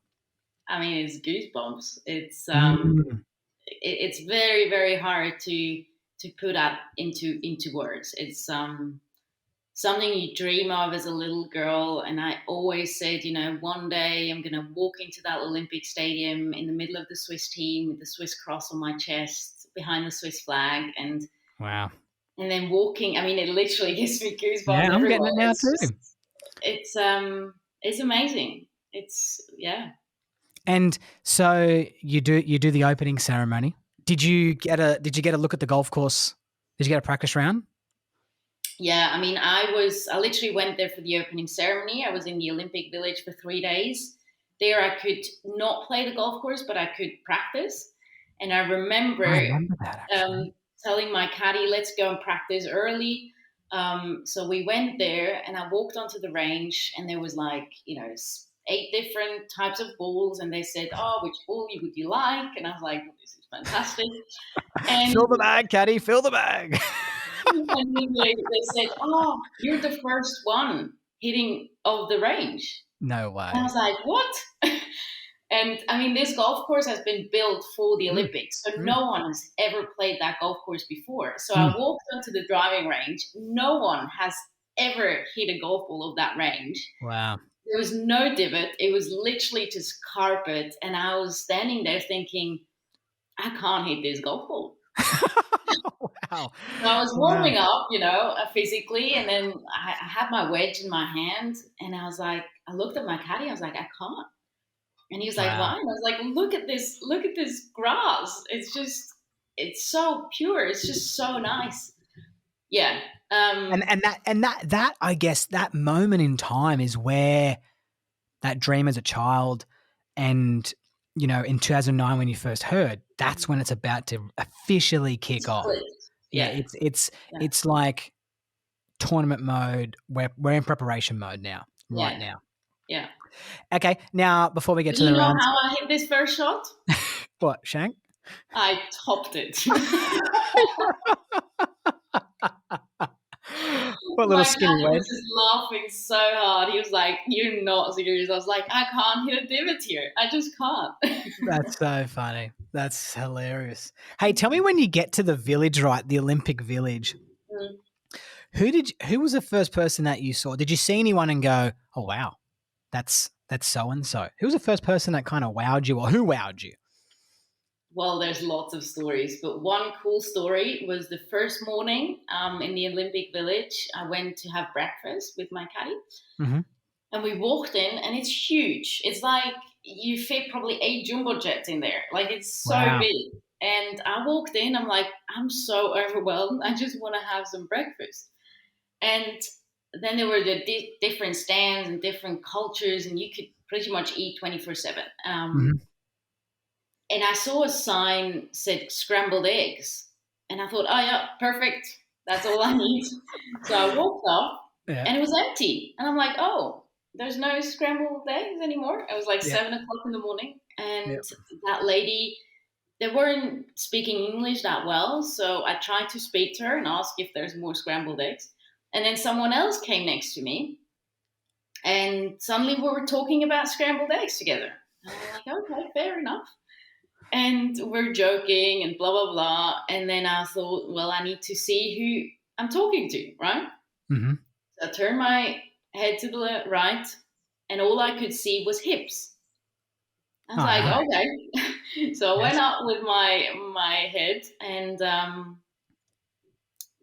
I mean, it's goosebumps. Mm. It's very, very hard to put that into words. It's something you dream of as a little girl. And I always said, one day I'm going to walk into that Olympic stadium in the middle of the Swiss team with the Swiss cross on my chest behind the Swiss flag. Wow. And then walking, I mean, it literally gives me Yeah, goosebumps I'm getting everywhere. it now too. It's amazing. Yeah. And so you do the opening ceremony. Did you get a look at the golf course? Did you get a practice round? Yeah, I mean, I literally went there for the opening ceremony. I was in the Olympic Village for 3 days. There, I could not play the golf course, but I could practice. And I I remember remember that actually. telling my caddy, "Let's go and practice early." So we went there, and I walked onto the range, and there was like, 8 different types of balls, and they said, "Oh, which ball would you like?" And I was like, "This is fantastic." And Fill the bag, caddy. Fill the bag. and then they said, "Oh, you're the first one hitting of the range." No And I way. was like, "What?" And I mean, this golf course has been built for the Mm, Olympics, so mm, no one has ever played that golf course before. So I mm. walked onto the driving range. No one has ever hit a golf ball of that range. Wow. There was no divot. It was literally just carpet. And I was standing there thinking, I can't hit this golf ball. Wow. So I was Wow. warming up, physically, and then I had my wedge in my hand, and I looked at my caddy, I was like, I can't. And he was like, Wow. why? And I was like, look at this grass. It's so pure. It's just so nice. Yeah. And that I guess that moment in time is where that dream as a child and in 2009 when you first heard, that's when it's about to officially kick It's off. clicked. Yeah, Yeah. it's Yeah. it's like tournament mode. We're in preparation mode now, right Yeah. now. Yeah. Okay, now before we get Do to you the know rounds, how I hit this first shot? what, Shank? I topped it. What little My skinny caddy wedge? was just laughing so hard. He was like, "You're not serious." I was like, "I can't hit a divot here. I just can't." That's so funny. That's hilarious. Hey, tell me when you get to the village, right? The Olympic Village. Mm. Who was the first person that you saw? Did you see anyone and go, "Oh wow, that's so and so"? Who was the first person that kind of wowed you, or who wowed you? Well, there's lots of stories, but one cool story was the first morning in the Olympic Village. I went to have breakfast with my caddy, Hmm. and we walked in, and it's huge. It's like you fit probably 8 jumbo jets in there. Like it's so Wow. big. And I walked in, I'm like, I'm so overwhelmed. I just want to have some breakfast. And then there were the different stands and different cultures, and you could pretty much eat 24/7. Hmm. And I saw a sign said scrambled eggs, and I thought, oh yeah, perfect. That's all I need. So I walked up, Yeah. and it was empty, and I'm like, oh, there's no scrambled eggs anymore. It was like Yeah. 7 o'clock in the morning, Yeah. and that lady, they weren't speaking English that well, so I tried to speak to her and ask if there's more scrambled eggs. And then someone else came next to me, and suddenly we were talking about scrambled eggs together. And I'm like, okay, fair enough. And we're joking and blah, blah, blah. And then I thought, well, I need to see who I'm talking to, right? Hmm. So I turned my head to the right, and all I could see was hips. I was Oh like, no. okay. So I went Yes. up with my head, and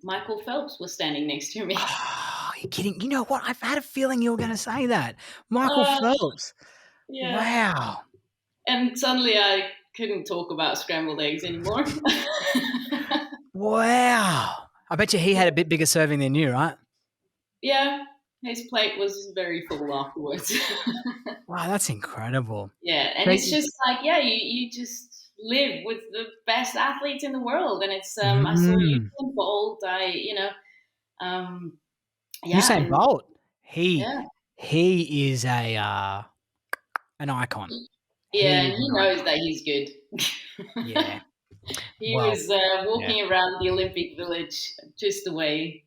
Michael Phelps was standing next to me. Oh, you're kidding. You know what? I've had a feeling you were going to say that. Michael Uh, Phelps. yeah. Wow. And suddenly I couldn't talk about scrambled eggs anymore. Wow. I bet you he had a bit bigger serving than you, right? Yeah, his plate was very full afterwards. Wow, that's incredible. Yeah, and So it's just like, yeah, you just live with the best athletes in the world, and it's I saw mm, Usain Bolt, um, yeah, Usain and Bolt, he yeah, he is a an icon. yeah, He and is an he knows icon. that he's good. Yeah. He Well, was yeah. walking around the Olympic Village just the way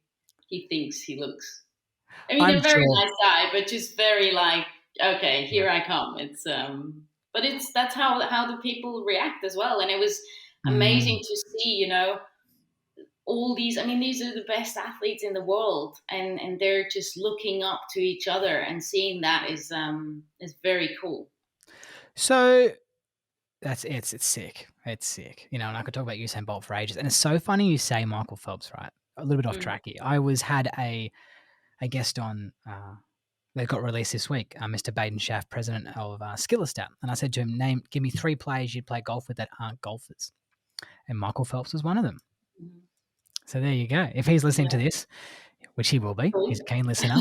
he thinks he looks. I mean, I'm a very sure. nice guy, but just very like, okay, Yeah. here I come. But it's that's how the people react as well, and it was Mm. amazing to see, all these. I mean, these are the best athletes in the world, and they're just looking up to each other, and seeing that is very cool. So it's sick. It's sick. You know, and I could talk about Usain Bolt for ages. And it's so funny you say Michael Phelps, right? A little bit off Mm. track here. I was had a guest on that got released this week, Mr. Baden Schaff, president of Skillerstat. And I said to him, give me 3 players you'd play golf with that aren't golfers. And Michael Phelps was one of them. Mhm. So there you go. If he's listening to Yeah, this, which he will be, he's a cool. keen listener,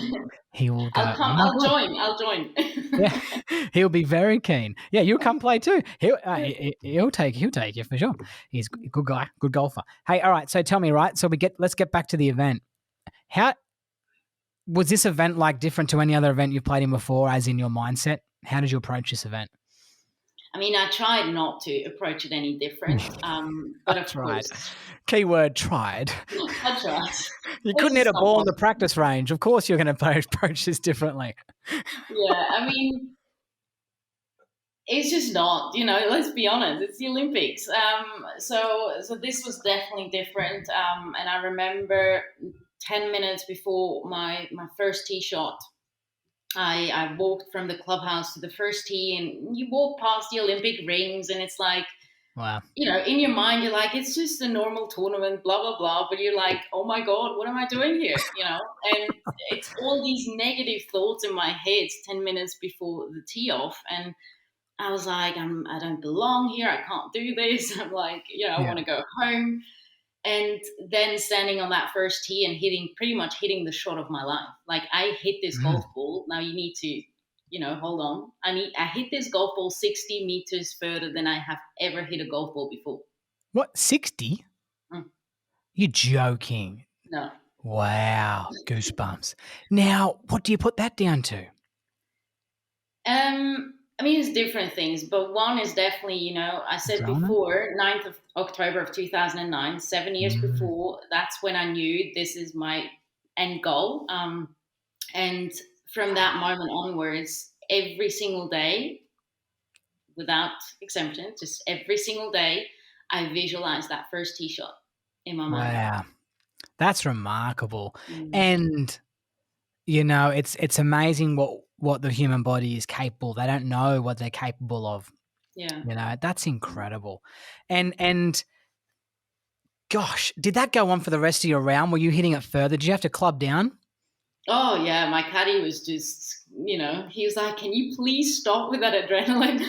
he will go, I'll oh come. my I'll God. join. I'll join. Yeah, he'll be very keen. Yeah, you'll come play too. He'll take you for sure. He's a good guy, good golfer. Hey, all right. So tell me, right? So let's get back to the event. How was this event like different to any other event you've played in before, as in your mindset? How did you approach this event? I mean, I tried not to approach it any different, but of That's right. course, Keyword tried. I tried. You This couldn't is hit a not ball in the possible. practice range. Of course, you're going to approach this differently. Yeah, I mean, it's just not. Let's be honest. It's the Olympics. So this was definitely different. And I remember 10 minutes before my first tee shot. I walked from the clubhouse to the first tee, and you walk past the Olympic rings, and it's like, Wow. in your mind, you're like, it's just a normal tournament, blah, blah, blah. But you're like, oh my God, what am I doing here? And it's all these negative thoughts in my head 10 minutes before the tee off. And I was like, I don't belong here. I can't do this. I'm like, I Yeah. want to go home. And then standing on that first tee and pretty much hitting the shot of my life. Like, I hit this Mm. golf ball. Now you need to, hold on. I hit this golf ball 60 meters further than I have ever hit a golf ball before. What, 60? Mm, You're joking. no. Wow. Goosebumps. Now, what do you put that down to? I mean, it's different things, but one is definitely, I said Adrenaline? before, 9th of October of 2009, 7 years Mm. before, that's when I knew this is my end goal. And from that moment onwards, every single day, without exemption, just every single day, I visualized that first tee shot in my mind. Wow. That's remarkable. Mm, And it's amazing what the human body is capable. They don't know what they're capable of. yeah. That's incredible. And gosh, did that go on for the rest of your round? Were you hitting it further? Did you have to club down? Oh, yeah. My caddy was just, he was like, can you please stop with that adrenaline?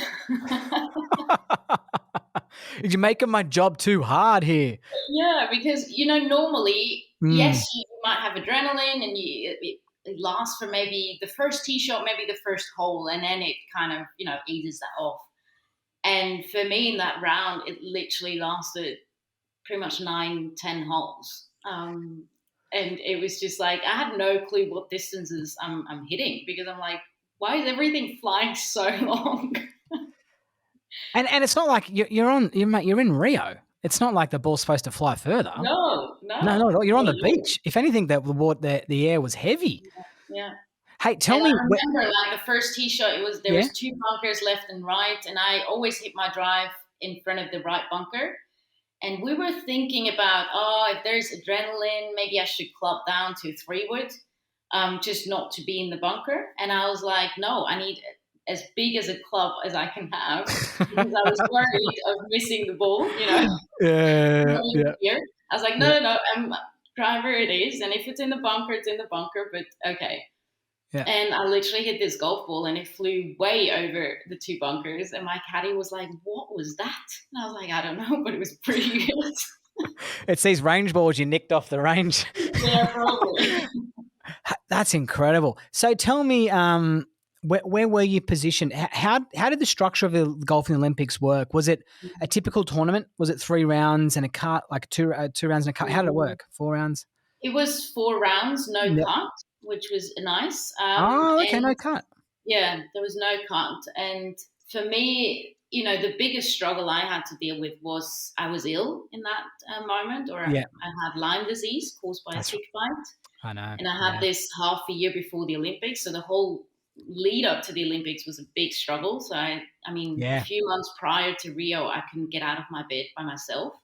You're making my job too hard here. Yeah, because normally, Mm, yes, you might have adrenaline, and it lasts for maybe the first tee shot, maybe the first hole, and then it kind of eases that off. And for me in that round, it literally lasted pretty much 9, 10 holes. And it was just like I had no clue what distances I'm hitting, because I'm like, why is everything flying so long? and it's not like you're in Rio. It's not like the ball's supposed to fly further. No, No, no, not at all. You're on not the at all. beach. If anything, the air was heavy. Yeah. Hey, And tell I me where. remember, like, the first tee shot, there Yeah. was two bunkers left and right, and I always hit my drive in front of the right bunker. And we were thinking about, oh, if there's adrenaline, maybe I should club down to 3 wood. just not to be in the bunker. And I was like, no, I need as big as a club as I can have because I was worried of missing the ball, Yeah, not even yeah, here. I was like, yeah, no, no, no, driver it is. And if it's in the bunker, it's in the bunker, but okay. yeah. And I literally hit this golf ball and it flew way over the two bunkers. And my caddy was like, what was that? And I was like, I don't know, but it was pretty good. It's these range balls you nicked off the range. Yeah, probably. That's incredible. So tell me, where were you positioned? How did the structure of the golfing Olympics work? Was it a typical tournament? Was it 3 rounds and a cut, like two rounds and a cut? How did it work? 4 rounds? It was 4 rounds, no Yep. cut, which was nice. Oh, okay, no And cut. yeah, there was no cut. And for me, the biggest struggle I had to deal with was I was ill in that moment, or I Yeah, had Lyme disease caused by a that's tick bite. I know. And I had Yeah, this half a year before the Olympics. So the whole lead up to the Olympics was a big struggle. So I mean, a yeah. few months prior to Rio, I couldn't get out of my bed by myself.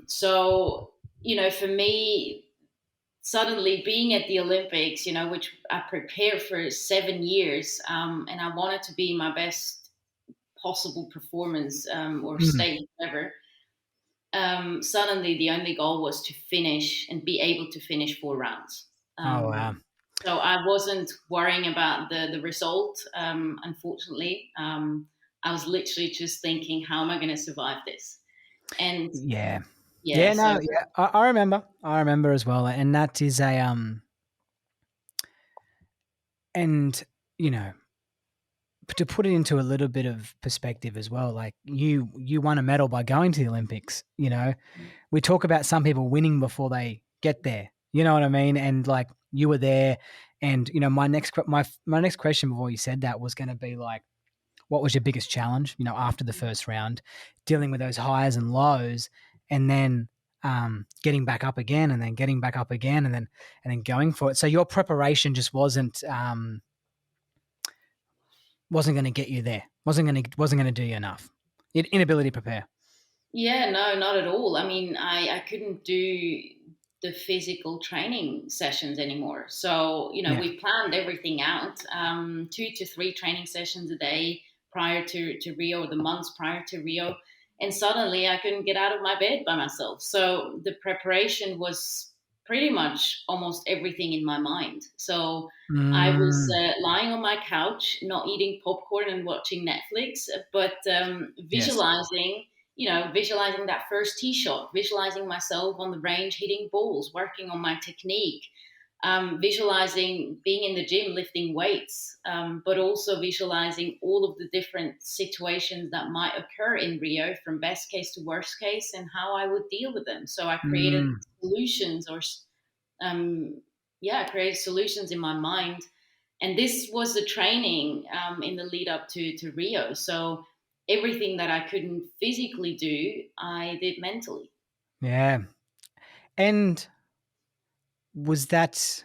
So, for me, suddenly being at the Olympics, which I prepared for 7 years, and I wanted to be my best possible performance or Mm. state, whatever. Suddenly, the only goal was to finish and be able to finish 4 rounds. Oh wow. So I wasn't worrying about the result. Unfortunately, I was literally just thinking, how am I going to survive this? And Yeah. yeah, Yeah, so no, yeah. I remember. I remember as well. And that is a and you know, to put it into a little bit of perspective as well, like you won a medal by going to the Olympics, We talk about some people winning before they get there. You know what I mean? And like you were there and my next question before you said that was going to be like what was your biggest challenge, after the first round, dealing with those highs and lows and then getting back up again and then getting back up again and then going for it. So your preparation just wasn't going to get you there. Wasn't going to do you enough. Inability to prepare. yeah, no, not at all. I mean, I couldn't do the physical training sessions anymore. So, Yeah. we planned everything out, 2 to 3 training sessions a day prior to Rio, the months prior to Rio. And suddenly I couldn't get out of my bed by myself. So the preparation was pretty much almost everything in my mind. So I was Mm, lying on my couch, not eating popcorn and watching Netflix, but yes. visualizing that first tee shot, visualizing myself on the range hitting balls, working on my technique, visualizing being in the gym lifting weights, but also visualizing all of the different situations that might occur in Rio from best case to worst case and how I would deal with them. So I created Mm, solutions um, created solutions in my mind. And this was the training in the lead up to Rio. So everything that I couldn't physically do, I did mentally. yeah. And was that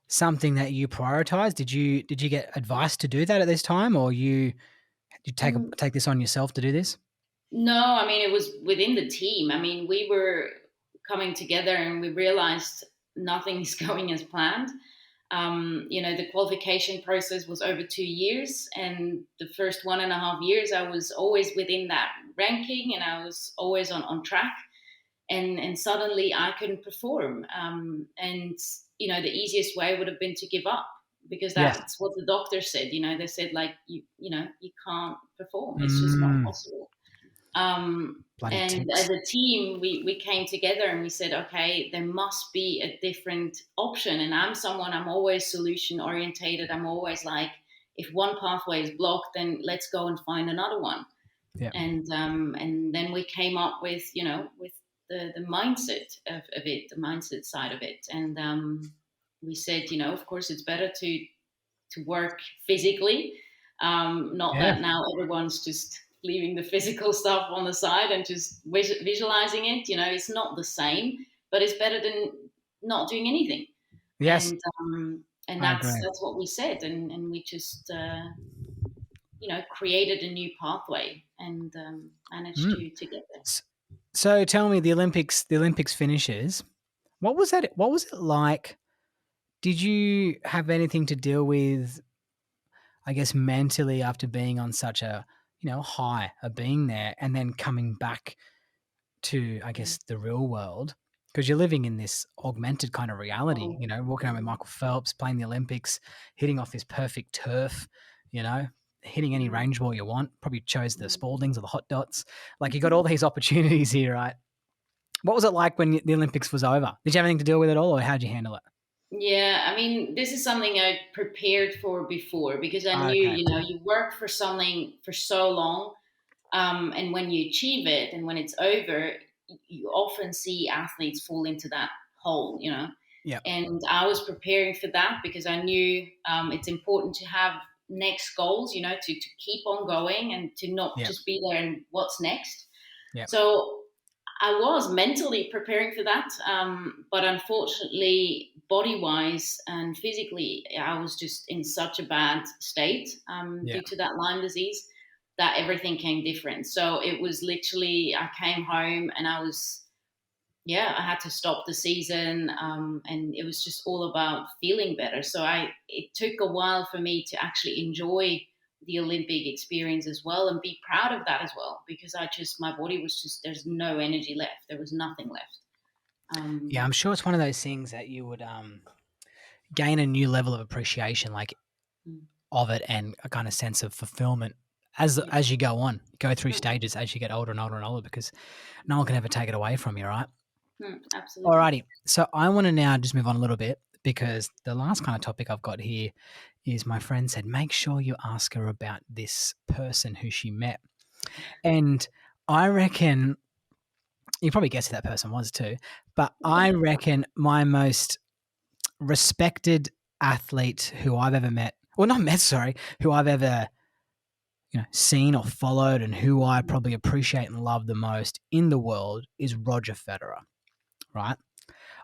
something that you prioritized? Did you get advice to do that at this time, or you take this on yourself to do this? No, I mean, it was within the team. I mean, we were coming together and we realized nothing's going as planned. The qualification process was over 2 years, and the first 1.5 years, I was always within that ranking and I was always on track. And suddenly I couldn't perform. And the easiest way would have been to give up because Yes. that's what the doctor said. They said like you can't perform. It's just not Mm, possible. bloody And ticks. as a team, we came together and we said, okay, there must be a different option. And I'm always solution orientated. I'm always like, if one pathway is blocked, then let's go and find another one. Yeah. And then we came up with with the mindset of it, the mindset side of it. And we said, of course, it's better to work physically. Not Yeah. that now everyone's just leaving the physical stuff on the side and just visualizing it. It's not the same, but it's better than not doing anything. Yes, And I that's agree. what we said, and we just created a new pathway and managed Mm. to get there. S- So tell me, the Olympics finishes. What was that? What was it like Did you have anything to deal with, I guess, mentally after being on such a, high of being there and then coming back to, I guess, the real world? Because you're living in this augmented kind of reality, Oh, walking around with Michael Phelps, playing the Olympics, hitting off this perfect turf, you know, hitting any mhm, range ball you want. Probably chose the mhm. Spaldings or the hot dots. Like you got all these opportunities here, right? What was it like when the Olympics was over? Did you have anything to deal with it all, or how'd you handle it? Yeah, I mean, this is something I prepared for before because I knew, Okay. you work for something for so long, and when you achieve it and when it's over, you often see athletes fall into that hole. Yeah. And I was preparing for that because I knew it's important to have next goals, to keep on going and to not Yeah. just be there and what's next. Yeah. So I was mentally preparing for that, but unfortunately, body wise and physically, I was just in such a bad state Yeah. due to that Lyme disease that everything came different. So it was literally, I came home and yeah, I had to stop the season, and it was just all about feeling better. So it took a while for me to actually enjoy the Olympic experience as well and be proud of that as well because my body was just there's no energy left. There was nothing left. Yeah, Um, I'm sure it's one of those things that you would gain a new level of appreciation, like mm, of it, and a kind of sense of fulfillment as yeah, as you go on, go through mm, stages as you get older and older and older, because no one can ever take it away from you, right? absolutely. Alrighty, so I want to now just move on a little bit because the last kind of topic I've got here is my friend said make sure you ask her about this person who she met, and I reckon you probably guessed who that person was too, but I reckon my most respected athlete who I've ever met, well, not met, sorry, who I've ever seen or followed, and who I probably appreciate and love the most in the world is Roger Federer. Right?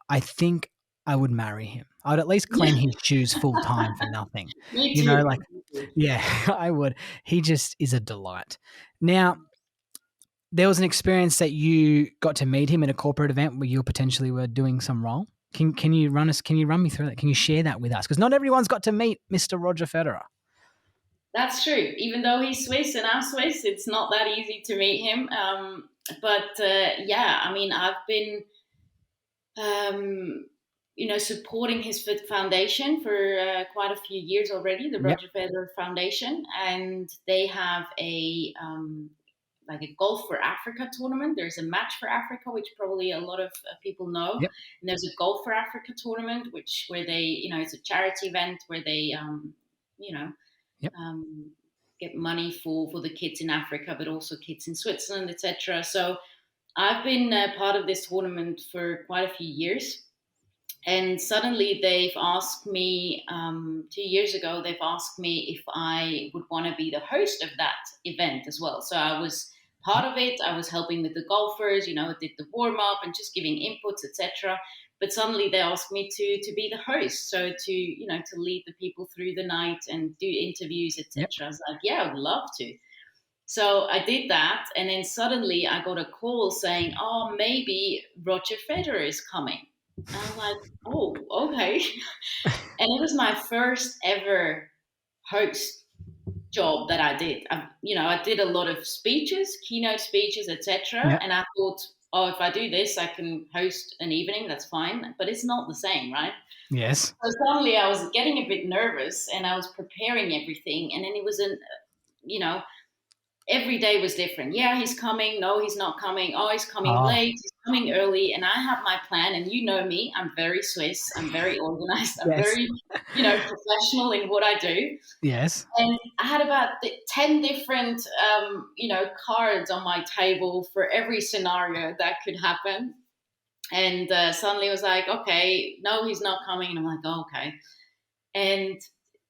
I think I would marry him. I'd at least Yeah, clean his shoes full time for nothing. me You know, too. like yeah, I would. He just is a delight. Now, there was an experience that you got to meet him at a corporate event where you potentially were doing some role. Can you run me through that? Can you share that with us? Because not everyone's got to meet Mr. Roger Federer. That's true. Even though he's Swiss and I'm Swiss, it's not that easy to meet him. But yeah, I mean, I've been um, supporting his foundation for quite a few years already, the Yep. Roger Federer Foundation, and they have a like a golf for Africa tournament. There's a match for Africa, which probably a lot of people know, Yep. and there's a golf for Africa tournament, where they, it's a charity event where they, you know, Yep. um, get money for the kids in Africa, but also kids in Switzerland, etc. So I've been part of this tournament for quite a few years. And suddenly they've asked me, 2 years ago, they've asked me if I would want to be the host of that event as well. So I was part Yep. of it. I was helping with the golfers, did the warm up and just giving inputs, etc. But suddenly they asked me to be the host, so to lead the people through the night and do interviews, Yep. etc. I was like, yeah, I would love to. So I did that, and then suddenly I got a call saying, "Oh, maybe Roger Federer is coming." And I was like, "Oh, okay." And it was my first ever host job that I did. I did a lot of speeches, keynote speeches, etc. Yep. And I thought, "Oh, if I do this, I can host an evening. That's fine." But it's not the same, right? Yes. So suddenly I was getting a bit nervous, and I was preparing everything, and then it was you know every day was different. Yeah, he's coming. No, he's not coming. Oh, he's coming Oh, late. He's coming early. And I have my plan. And you know me, I'm very Swiss. I'm very organized. I'm yes. very, professional in what I do. Yes. And I had about 10 different, cards on my table for every scenario that could happen. And suddenly it was like, okay, no, he's not coming. And I'm like, oh, okay. And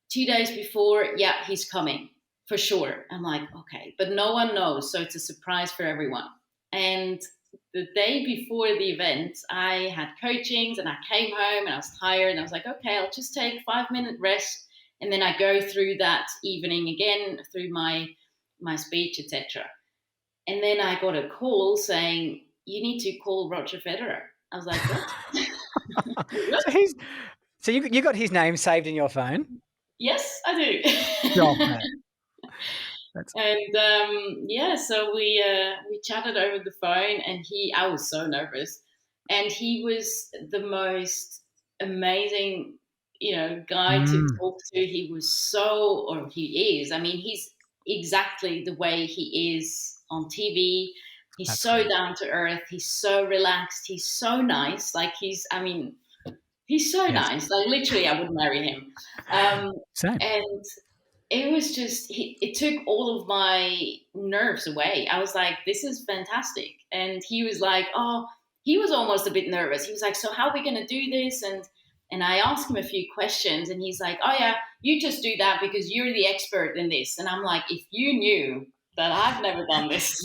2 days before, yeah, he's coming for sure. I'm like, okay, but no one knows. So it's a surprise for everyone. And the day before the event, I had coachings and I came home and I was tired and I was like, okay, I'll just take 5 minute rest. And then I go through that evening again through my speech, etc. And then I got a call saying, you need to call Roger Federer. I was like, what? What? so he's So you got his name saved in your phone? Yes, I Oh, do. man. That's And yeah, so we chatted over the phone, and I was so nervous, and he was the most amazing, guy to mm, talk to. He was so, or he is. I mean, he's exactly the way he is on TV. He's that's so good. down to earth. He's so relaxed. He's so nice. Like I mean, he's so Yes. nice. Like literally, I would marry him. Um, Same. and it was just it took all of my nerves away. I was like, this is fantastic. And he was like, oh, he was almost a bit nervous. He was like, so how are we going to do this? And I asked him a few questions, and he's like, oh yeah, you just do that because you're the expert in this. And I'm like, if you knew that I've never done this.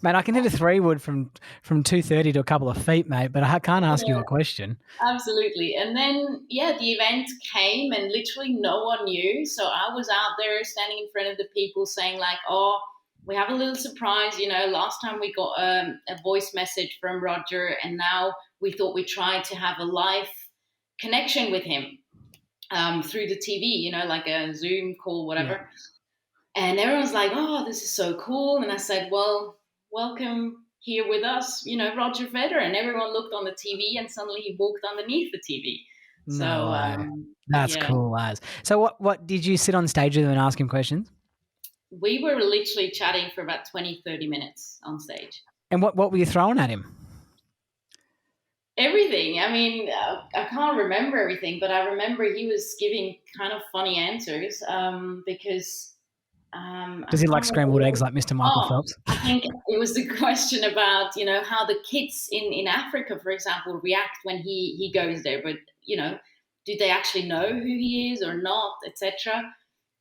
Man, I can hit a 3-wood from 230 to a couple of feet, mate, but I can't ask you a question. Absolutely. And then, yeah, the event came and literally no one knew. So I was out there standing in front of the people saying, like, oh, we have a little surprise. Last time we got a voice message from Roger, and now we thought we'd try to have a live connection with him through the TV, like a Zoom call, Yeah. whatever. And everyone's like, oh, this is so cool. And I said, well, welcome here with us, Roger Federer. And everyone looked on the TV, and suddenly he walked underneath the TV. No So, way. That's yeah, cool as. So what did you sit on stage with him and ask him questions? we were literally chatting for about 20, 30 minutes on stage. And what were you throwing at him? Everything. I mean, I can't remember everything, but I remember he was giving kind of funny answers because I Does he like can't scrambled eggs remember. like Mr. Michael Oh, Phelps? I think it was the question about how the kids in Africa, for example, react when he goes there. But do they actually know who he is or not, etc.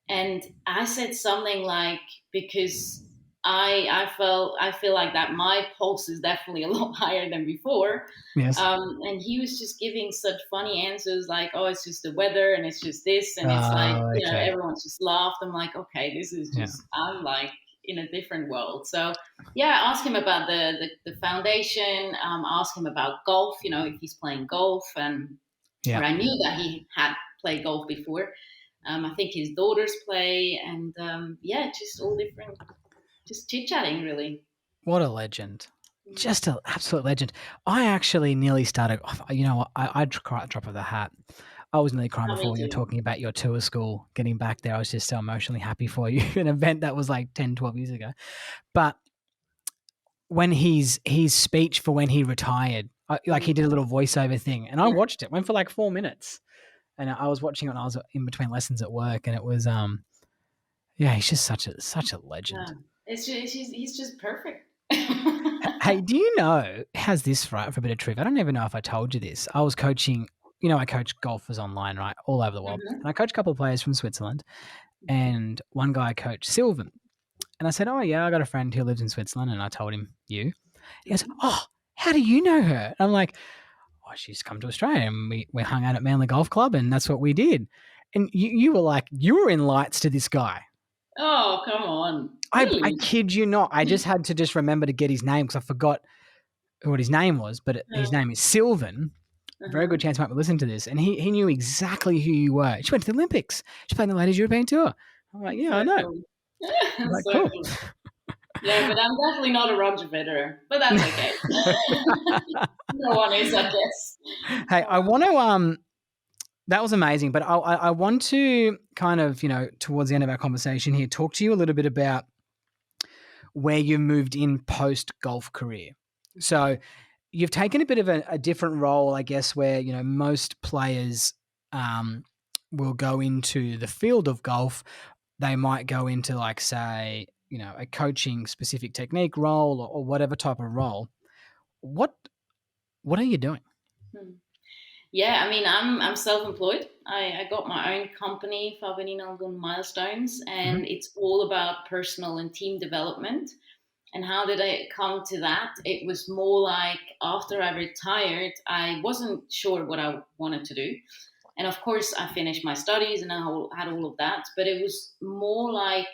And I said something like, because I feel like that my pulse is definitely a lot higher than before. Yes. And he was just giving such funny answers like, oh, it's just the weather and it's just this. And it's like, Oh, okay. everyone's just laughed. I'm like, okay, this is Yeah. just, I'm like in a different world. So yeah, I asked him about the foundation, asked him about golf, if he's playing golf. Yeah. Or I knew that he had played golf before. I think his daughters play, and yeah, just all different, just chit chatting, really. What a legend. Mm. Just an absolute legend. I actually nearly started, you know what, I'd cry at the drop of the hat. I was nearly crying Oh, me before you were too. talking about your tour school, getting back there. I was just so emotionally happy for you. An event that was like 10, 12 years ago. But when his speech for when he retired, like he Mm. did a little voiceover thing, and I Yeah, watched it. Went for like 4 minutes, and I was watching it when I was in between lessons at work, and it was yeah, he's just such a yeah. legend. He's just perfect. Hey, do you know? How's this right for a bit of trivia? I don't even know if I told you this. I was coaching. I coach golfers online, right, all over the world, Mhm. and I coach a couple of players from Switzerland. And one guy I coached, Sylvan, and I said, "Oh yeah, I got a friend who lives in Switzerland," and I told him you. He goes, Mhm. "Oh, how do you know her?" And I'm like, "Oh, she's come to Australia, and we hung out at Manly Golf Club, and that's what we did." And you were like, you were in lights to this guy. Oh, come on, I really? kid you not. I just had to just remember to get his name because I forgot what his name was, but his Uh, name is Sylvan. Very uh-huh. good chance he might be listening to this. And he knew exactly who you were. She went to the Olympics. She played in the Ladies European Tour. I'm like, yeah, So I know. cool. I'm like, So cool. cool. Yeah, but I'm definitely not a Roger Federer, but that's okay. No one is, I guess. Hey, I Uh, want to that was amazing, but I want to kind of, towards the end of our conversation here, talk to you a little bit about where you moved in post golf career. So you've taken a bit of a different role, I guess, where most players um, will go into the field of golf. They might go into, like, say, a coaching specific technique role, or whatever type of role. What what are you doing? hmm. Yeah, I mean, I'm self-employed. I got my own company, Fabienne In-Albon Milestones, Hmm. and it's all about personal and team development. And how did I come to that? It was more like after I retired, I wasn't sure what I wanted to do. And of course, I finished my studies and I had all of that. But it was more like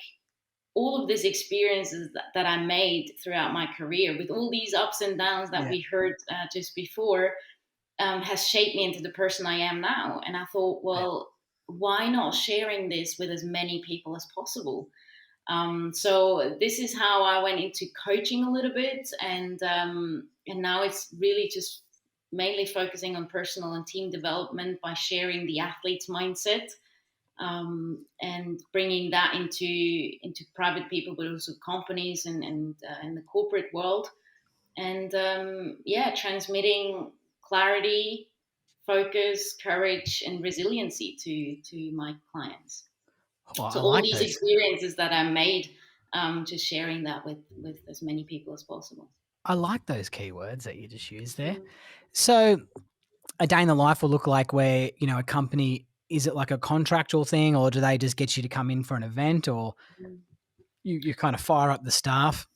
all of these experiences that I made throughout my career with all these ups and downs that Yeah. we heard just before. has shaped me into the person I am now. And I thought, Yeah. well, why not sharing this with as many people as possible? So this is how I went into coaching a little bit, and now it's really just mainly focusing on personal and team development by sharing the athlete's mindset, and bringing that into private people, but also companies and in the corporate world, and yeah, transmitting clarity, focus, courage, and resiliency to my clients. Oh, So I all like these those. experiences that I made, just sharing that with as many people as possible. I like those keywords that you just used there. Mm. So a day in the life will look like where, a company, is it like a contractual thing, or do they just get you to come in for an event, or you kind of fire up the staff?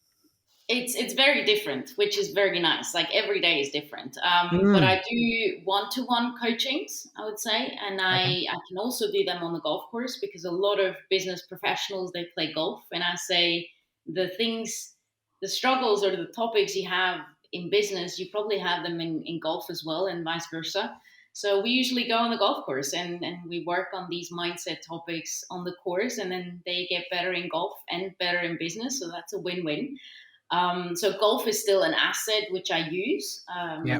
It's very different, which is very nice. Like every day is different. But Mm, I do one-to-one coachings, I would say, and okay. I can also do them on the golf course because a lot of business professionals they play golf, and I say the things, the struggles or the topics you have in business, you probably have them in golf as well, and vice versa. So we usually go on the golf course and we work on these mindset topics on the course, and then they get better in golf and better in business. So that's a win-win. So golf is still an asset which I use. Yeah.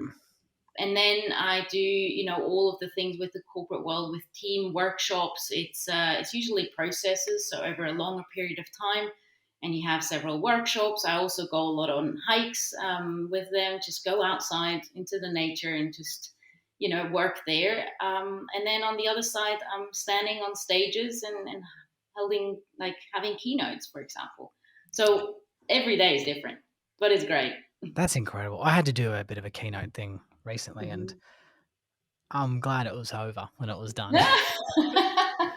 And then I do, all of the things with the corporate world with team workshops. It's usually processes, so over a longer period of time, and you have several workshops. I also go a lot on hikes with them. Just go outside into the nature and just work there. And then on the other side, I'm standing on stages and holding like having keynotes, for example. So every day is different, but it's great. That's incredible. I had to do a bit of a keynote thing recently, and Mhm. I'm glad it was over when it was done. Yeah.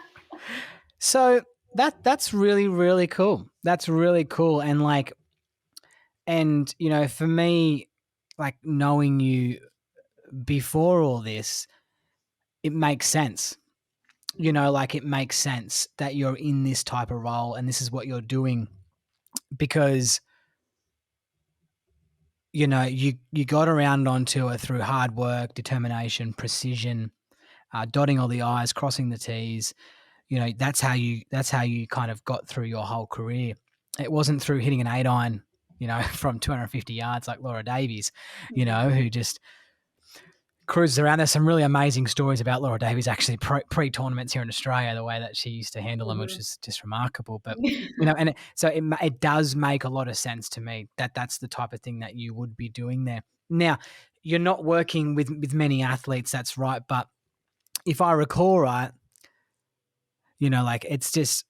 So that's really, really cool. That's really cool. And for me, like knowing you before all this, it makes sense. Like it makes sense that you're in this type of role and this is what you're doing because you got around onto it through hard work, determination, precision, dotting all the I's, crossing the T's. That's how you kind of got through your whole career. It wasn't through hitting an 8 iron, from 250 yards like Laura Davies, Mhm. who just cruises around. There's some really amazing stories about Laura Davies actually pre-tournaments here in Australia, the way that she used to handle them, which Mhm. is just remarkable. But and it does make a lot of sense to me that that's the type of thing that you would be doing there. Now, you're not working with many athletes, that's right. But if I recall right, like it's just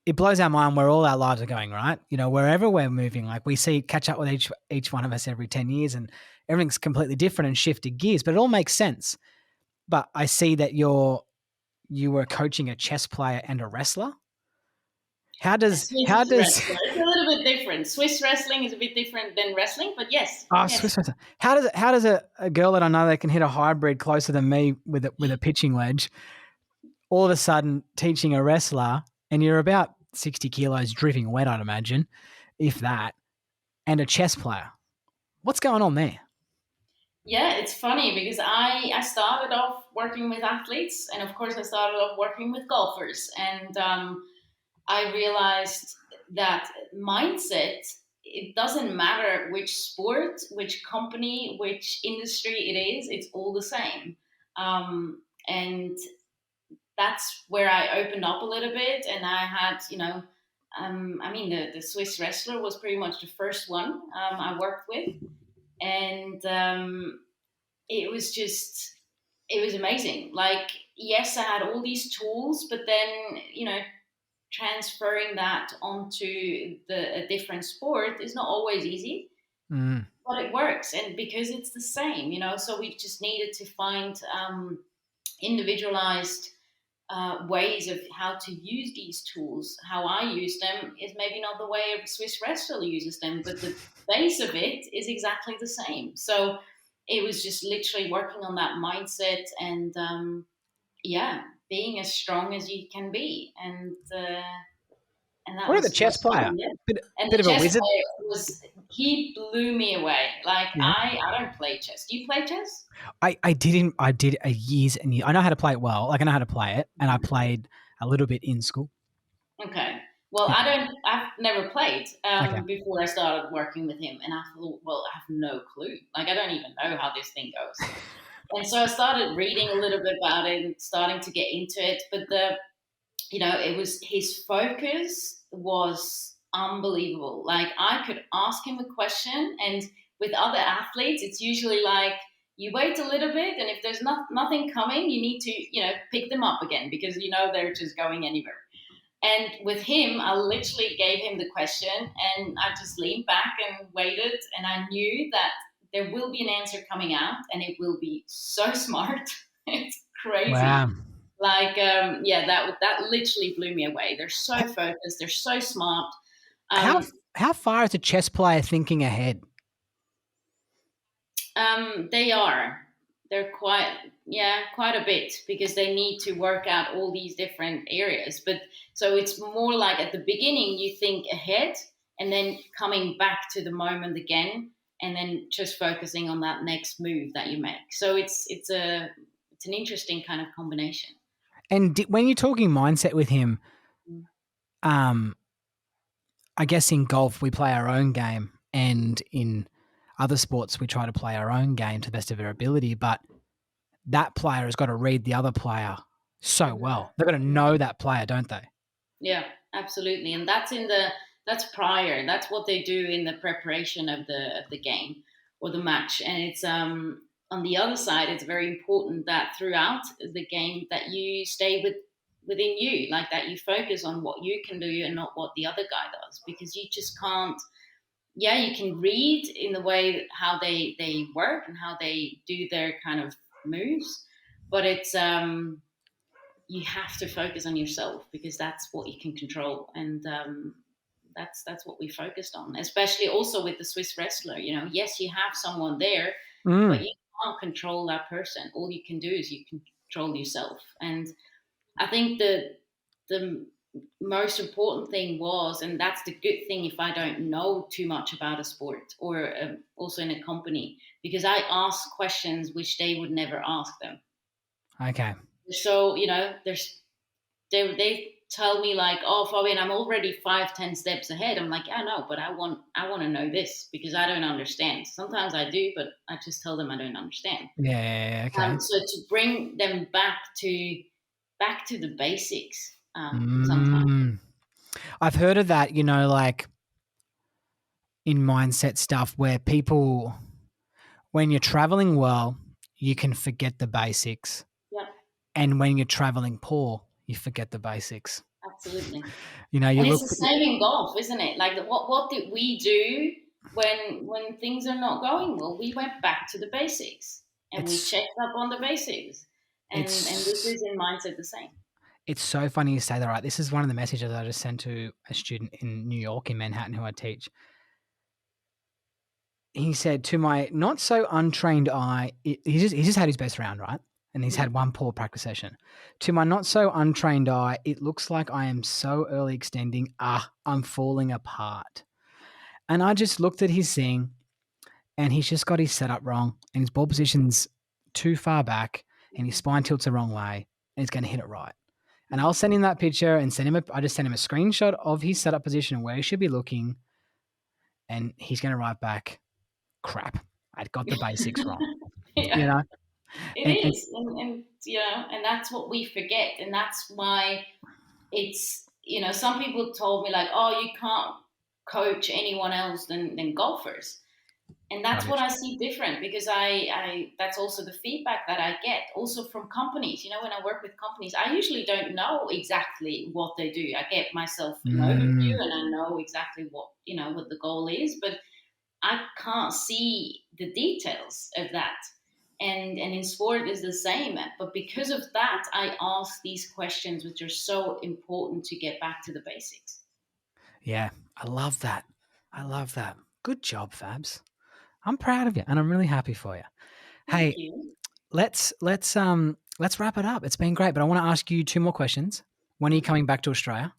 it blows our mind where all our lives are going, right? Wherever we're moving, like we see catch up with each one of us every 10 years and everything's completely different and shifted gears, but it all makes sense. But I see that you were coaching a chess player and a wrestler. How A does how Swiss does wrestler. It's a little bit different. Swiss wrestling is a bit different than wrestling, but yes, oh, yes. Swiss wrestler. How does a girl that I know that can hit a hybrid closer than me with a pitching wedge all of a sudden teaching a wrestler, and you're about 60 kilos dripping wet, I'd imagine, if that, and a chess player. What's going on there? Yeah, it's funny because I started off working with athletes, and of course I started off working with golfers, and I realized that mindset, it doesn't matter which sport, which company, which industry it is, it's all the same. And that's where I opened up a little bit, and I had, I mean, the Swiss wrestler was pretty much the first one I worked with, and it was just, it was amazing. Like, yes, I had all these tools, but then, transferring that onto a different sport is not always easy, Mm, but it works, and because it's the same, so we just needed to find individualized ways of how to use these tools. How I use them is maybe not the way a Swiss wrestler uses them, but the base of it is exactly the same. So it was just literally working on that mindset and yeah, being as strong as you can be, and that What about the chess was player? fun. Yeah. Bit And bit the of a chess wizard. player was he blew me away. Like Yeah. I don't play chess. Do you play chess? I did a years and years. I know how to play it well. Like I know how to play it, and I played a little bit in school. Okay. Well, Yeah. I've never played Okay. before I started working with him, and I thought, well, I have no clue. Like, I don't even know how this thing goes. And so I started reading a little bit about it and starting to get into it. But it was his focus was unbelievable. Like, I could ask him a question, and with other athletes, it's usually like you wait a little bit, and if there's nothing coming, you need to, pick them up again because they're just going anywhere. And with him, I literally gave him the question and I just leaned back and waited. And I knew that there will be an answer coming out and it will be so smart. It's crazy. Wow. Like, yeah, that literally blew me away. They're so H- focused. They're so smart. How Um, how far is a chess player thinking ahead? They are. They're quite a bit because they need to work out all these different areas. But so it's more like at the beginning you think ahead and then coming back to the moment again and then just focusing on that next move that you make. So it's an interesting kind of combination. And when you're talking mindset with him, Mm. um, I guess in golf we play our own game, and in other sports we try to play our own game to the best of our ability. But that player has got to read the other player so well. They've got to Mhm. know that player, don't they? Yeah, absolutely. And that's prior. That's what they do in the preparation of the game or the match. And it's on the other side, it's very important that throughout the game that you stay within you, like that you focus on what you can do and not what the other guy does, because you just can't. Yeah, you can read in the way how they work and how they do their kind of moves, but it's you have to focus on yourself because that's what you can control, and that's what we focused on, especially also with the Swiss wrestler. Yes, you have someone there, but Mm. you can't control that person. All you can do is you control yourself. And I think the most important thing was, and that's the good thing if I don't know too much about a sport or also in a company, because I ask questions which they would never ask them. Okay. So they tell me like, oh, Fabian, I'm already 5-10 steps ahead. I'm like, I know, but I want to know this because I don't understand. Sometimes I do, but I just tell them I don't understand. Yeah. Okay. So to bring them back to the basics, sometimes. Mm. I've heard of that. Like in mindset stuff where people, when you're traveling well, you can forget the basics, Yeah, and when you're traveling poor, you forget the basics. absolutely. You And it's look. the same in golf, isn't it? Like, what did we do when things are not going well? We went back to the basics and we It's checked up on the basics. And this it's is in mindset the same. it's so funny you say that. Right, this is one of the messages I just sent to a student in New York, in Manhattan, who I teach. He said, to my not so untrained eye, he's just had his best round, right? And he's Yeah. had one poor practice session. To my not so untrained eye, it looks like I am so early extending. I'm falling apart. And I just looked at his thing, and he's just got his setup wrong, and his ball position's too far back, and his spine tilts the wrong way, and he's going to hit it right. And I'll send him that picture and I just send him a screenshot of his setup position and where he should be looking, and he's going to write back, crap, I got the basics wrong, you Yeah, know? it And is, and that's what we forget, and that's why it's some people told me like, oh, you can't coach anyone else than golfers. And that's what rubbish. I see different because I that's also the feedback that I get also from companies. When I work with companies, I usually don't know exactly what they do. I get myself an overview Mm, and I know exactly what the goal is, but I can't see the details of that. And in sport is the same. But because of that, I ask these questions which are so important to get back to the basics. yeah, I love that. I love that. Good job, Fabs. I'm proud of you, and I'm really happy for you. Thank Hey, you. let's wrap it up. It's been great, but I want to ask you two more questions. When are you Mhm. coming back to Australia?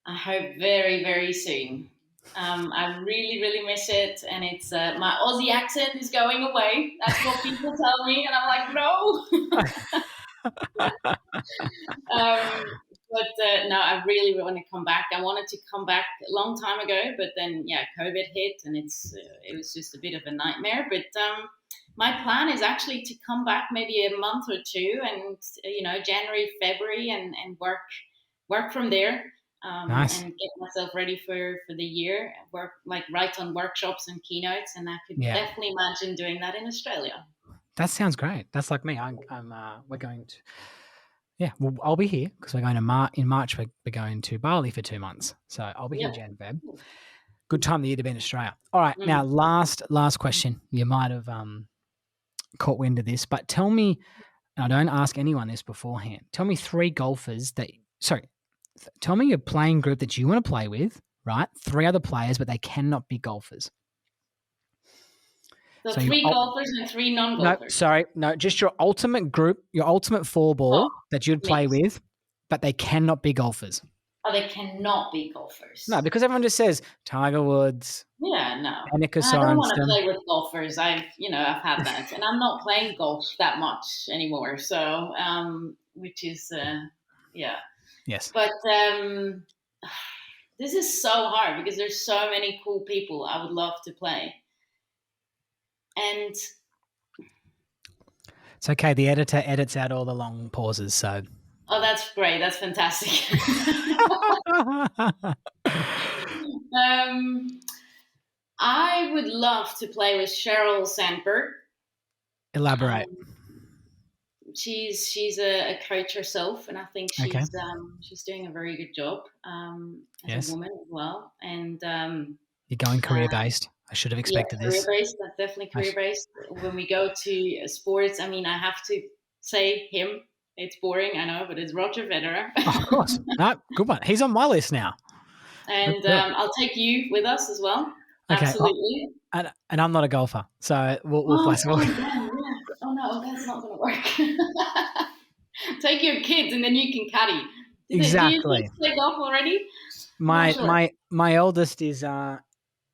I hope very, very soon. I really, really miss it, and it's my Aussie accent is going away. That's what people tell me, and I'm like, no. um, but no, I really want to come back. I wanted to come back a long time ago, but then yeah, COVID hit, and it was just a bit of a nightmare. But my plan is actually to come back maybe a month or two, and January, February, and work from there. Nice. And get myself ready for the year. Work like write on workshops and keynotes, and I could Yeah. definitely imagine doing that in Australia. That sounds great. That's like me. We're going to, yeah, well, I'll be here because we're going to in March. We're going to Bali for 2 months. So I'll be here Yeah. Jan, Feb. Good time of the year to be in Australia. All right. Now, Mm. last question. You might have caught wind of this, but tell me, and I don't ask anyone this beforehand. Tell me tell me a playing group that you want to play with, right? 3 other players, but they cannot be golfers. So So your three golfers and three no, non-golfers. sorry, no, just your ultimate group, your ultimate four Oh, ball that you'd play mixed. with, but they cannot be golfers. Oh, they cannot be No, golfers. because everyone just says Tiger Woods, Yeah, no. Annika I don't want to Sorenstam. play with golfers. I've had that, and I'm not playing golf that much anymore. So, which is, yeah. Yes. But this is so hard because there's so many cool people I would love to play, and It's okay. The editor edits out all the long pauses, so. oh, that's great. That's fantastic. um, I would love to play with Sheryl Sandberg. Elaborate. Um, she's a coach herself, and I think Okay. she's doing a very good job as a Yes. woman as well. And You're going career based. I should have yeah, expected career this. based. That's definitely career based. When we go to sports, I mean, I have to say him. It's boring, I know, but it's Roger Federer. Oh, of course. No, good one. He's on my list now. Let's And do it. I'll take you with us as well. Okay. Absolutely. And I'm not a golfer, so we'll Oh, play some. damn, yeah. Oh no, that's not going to work. Take your kids and then you can caddy. Do your Exactly. kids play golf already? I'm not My sure. my eldest is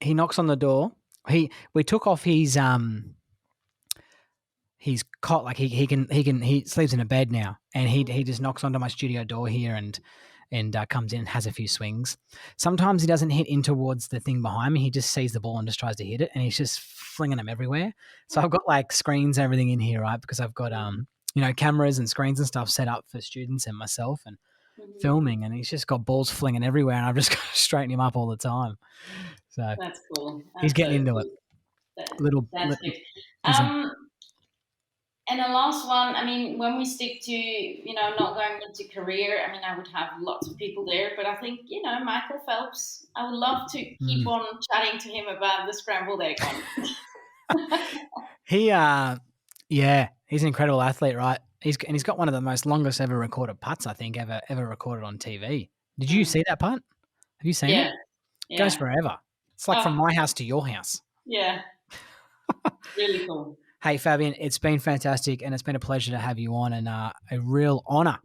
he knocks on the door. We took off his cot, like he sleeps in a bed now, and he just knocks onto my studio door here and comes in and has a few swings. Sometimes he doesn't hit in towards the thing behind me. He just sees the ball and just tries to hit it, and he's just flinging them everywhere. So I've got like screens and everything in here, right? Because I've got cameras and screens and stuff set up for students and myself and Mhm. filming, and he's just got balls flinging everywhere, and I've just got to straighten him up all the time. So That's cool. he's That's getting so into it. cool. That's Little good. he's in. And the last one, I mean, when we stick to, not going into career, I mean, I would have lots of people there, but I think, Michael Phelps, I would love to keep Mm. on chatting to him about the scrambled egg one. He yeah, he's an incredible athlete, right? He's got one of the most longest ever recorded putts, I think, ever recorded on TV. Did you Mm. see that putt? Have you seen it? Yeah, It goes yeah. forever. It's like from Oh, my house to your house. yeah. Really cool. Hey, Fabian, it's been fantastic, and it's been a pleasure to have you on, and a real honor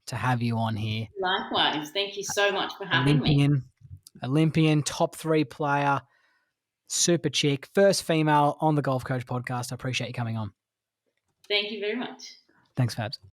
to have you on here. Likewise. Thank you so much for having me. Olympian, top 3 player, super chick, first female on the Golf Coach podcast. I appreciate you coming on. Thank you very much. Thanks, Fabs.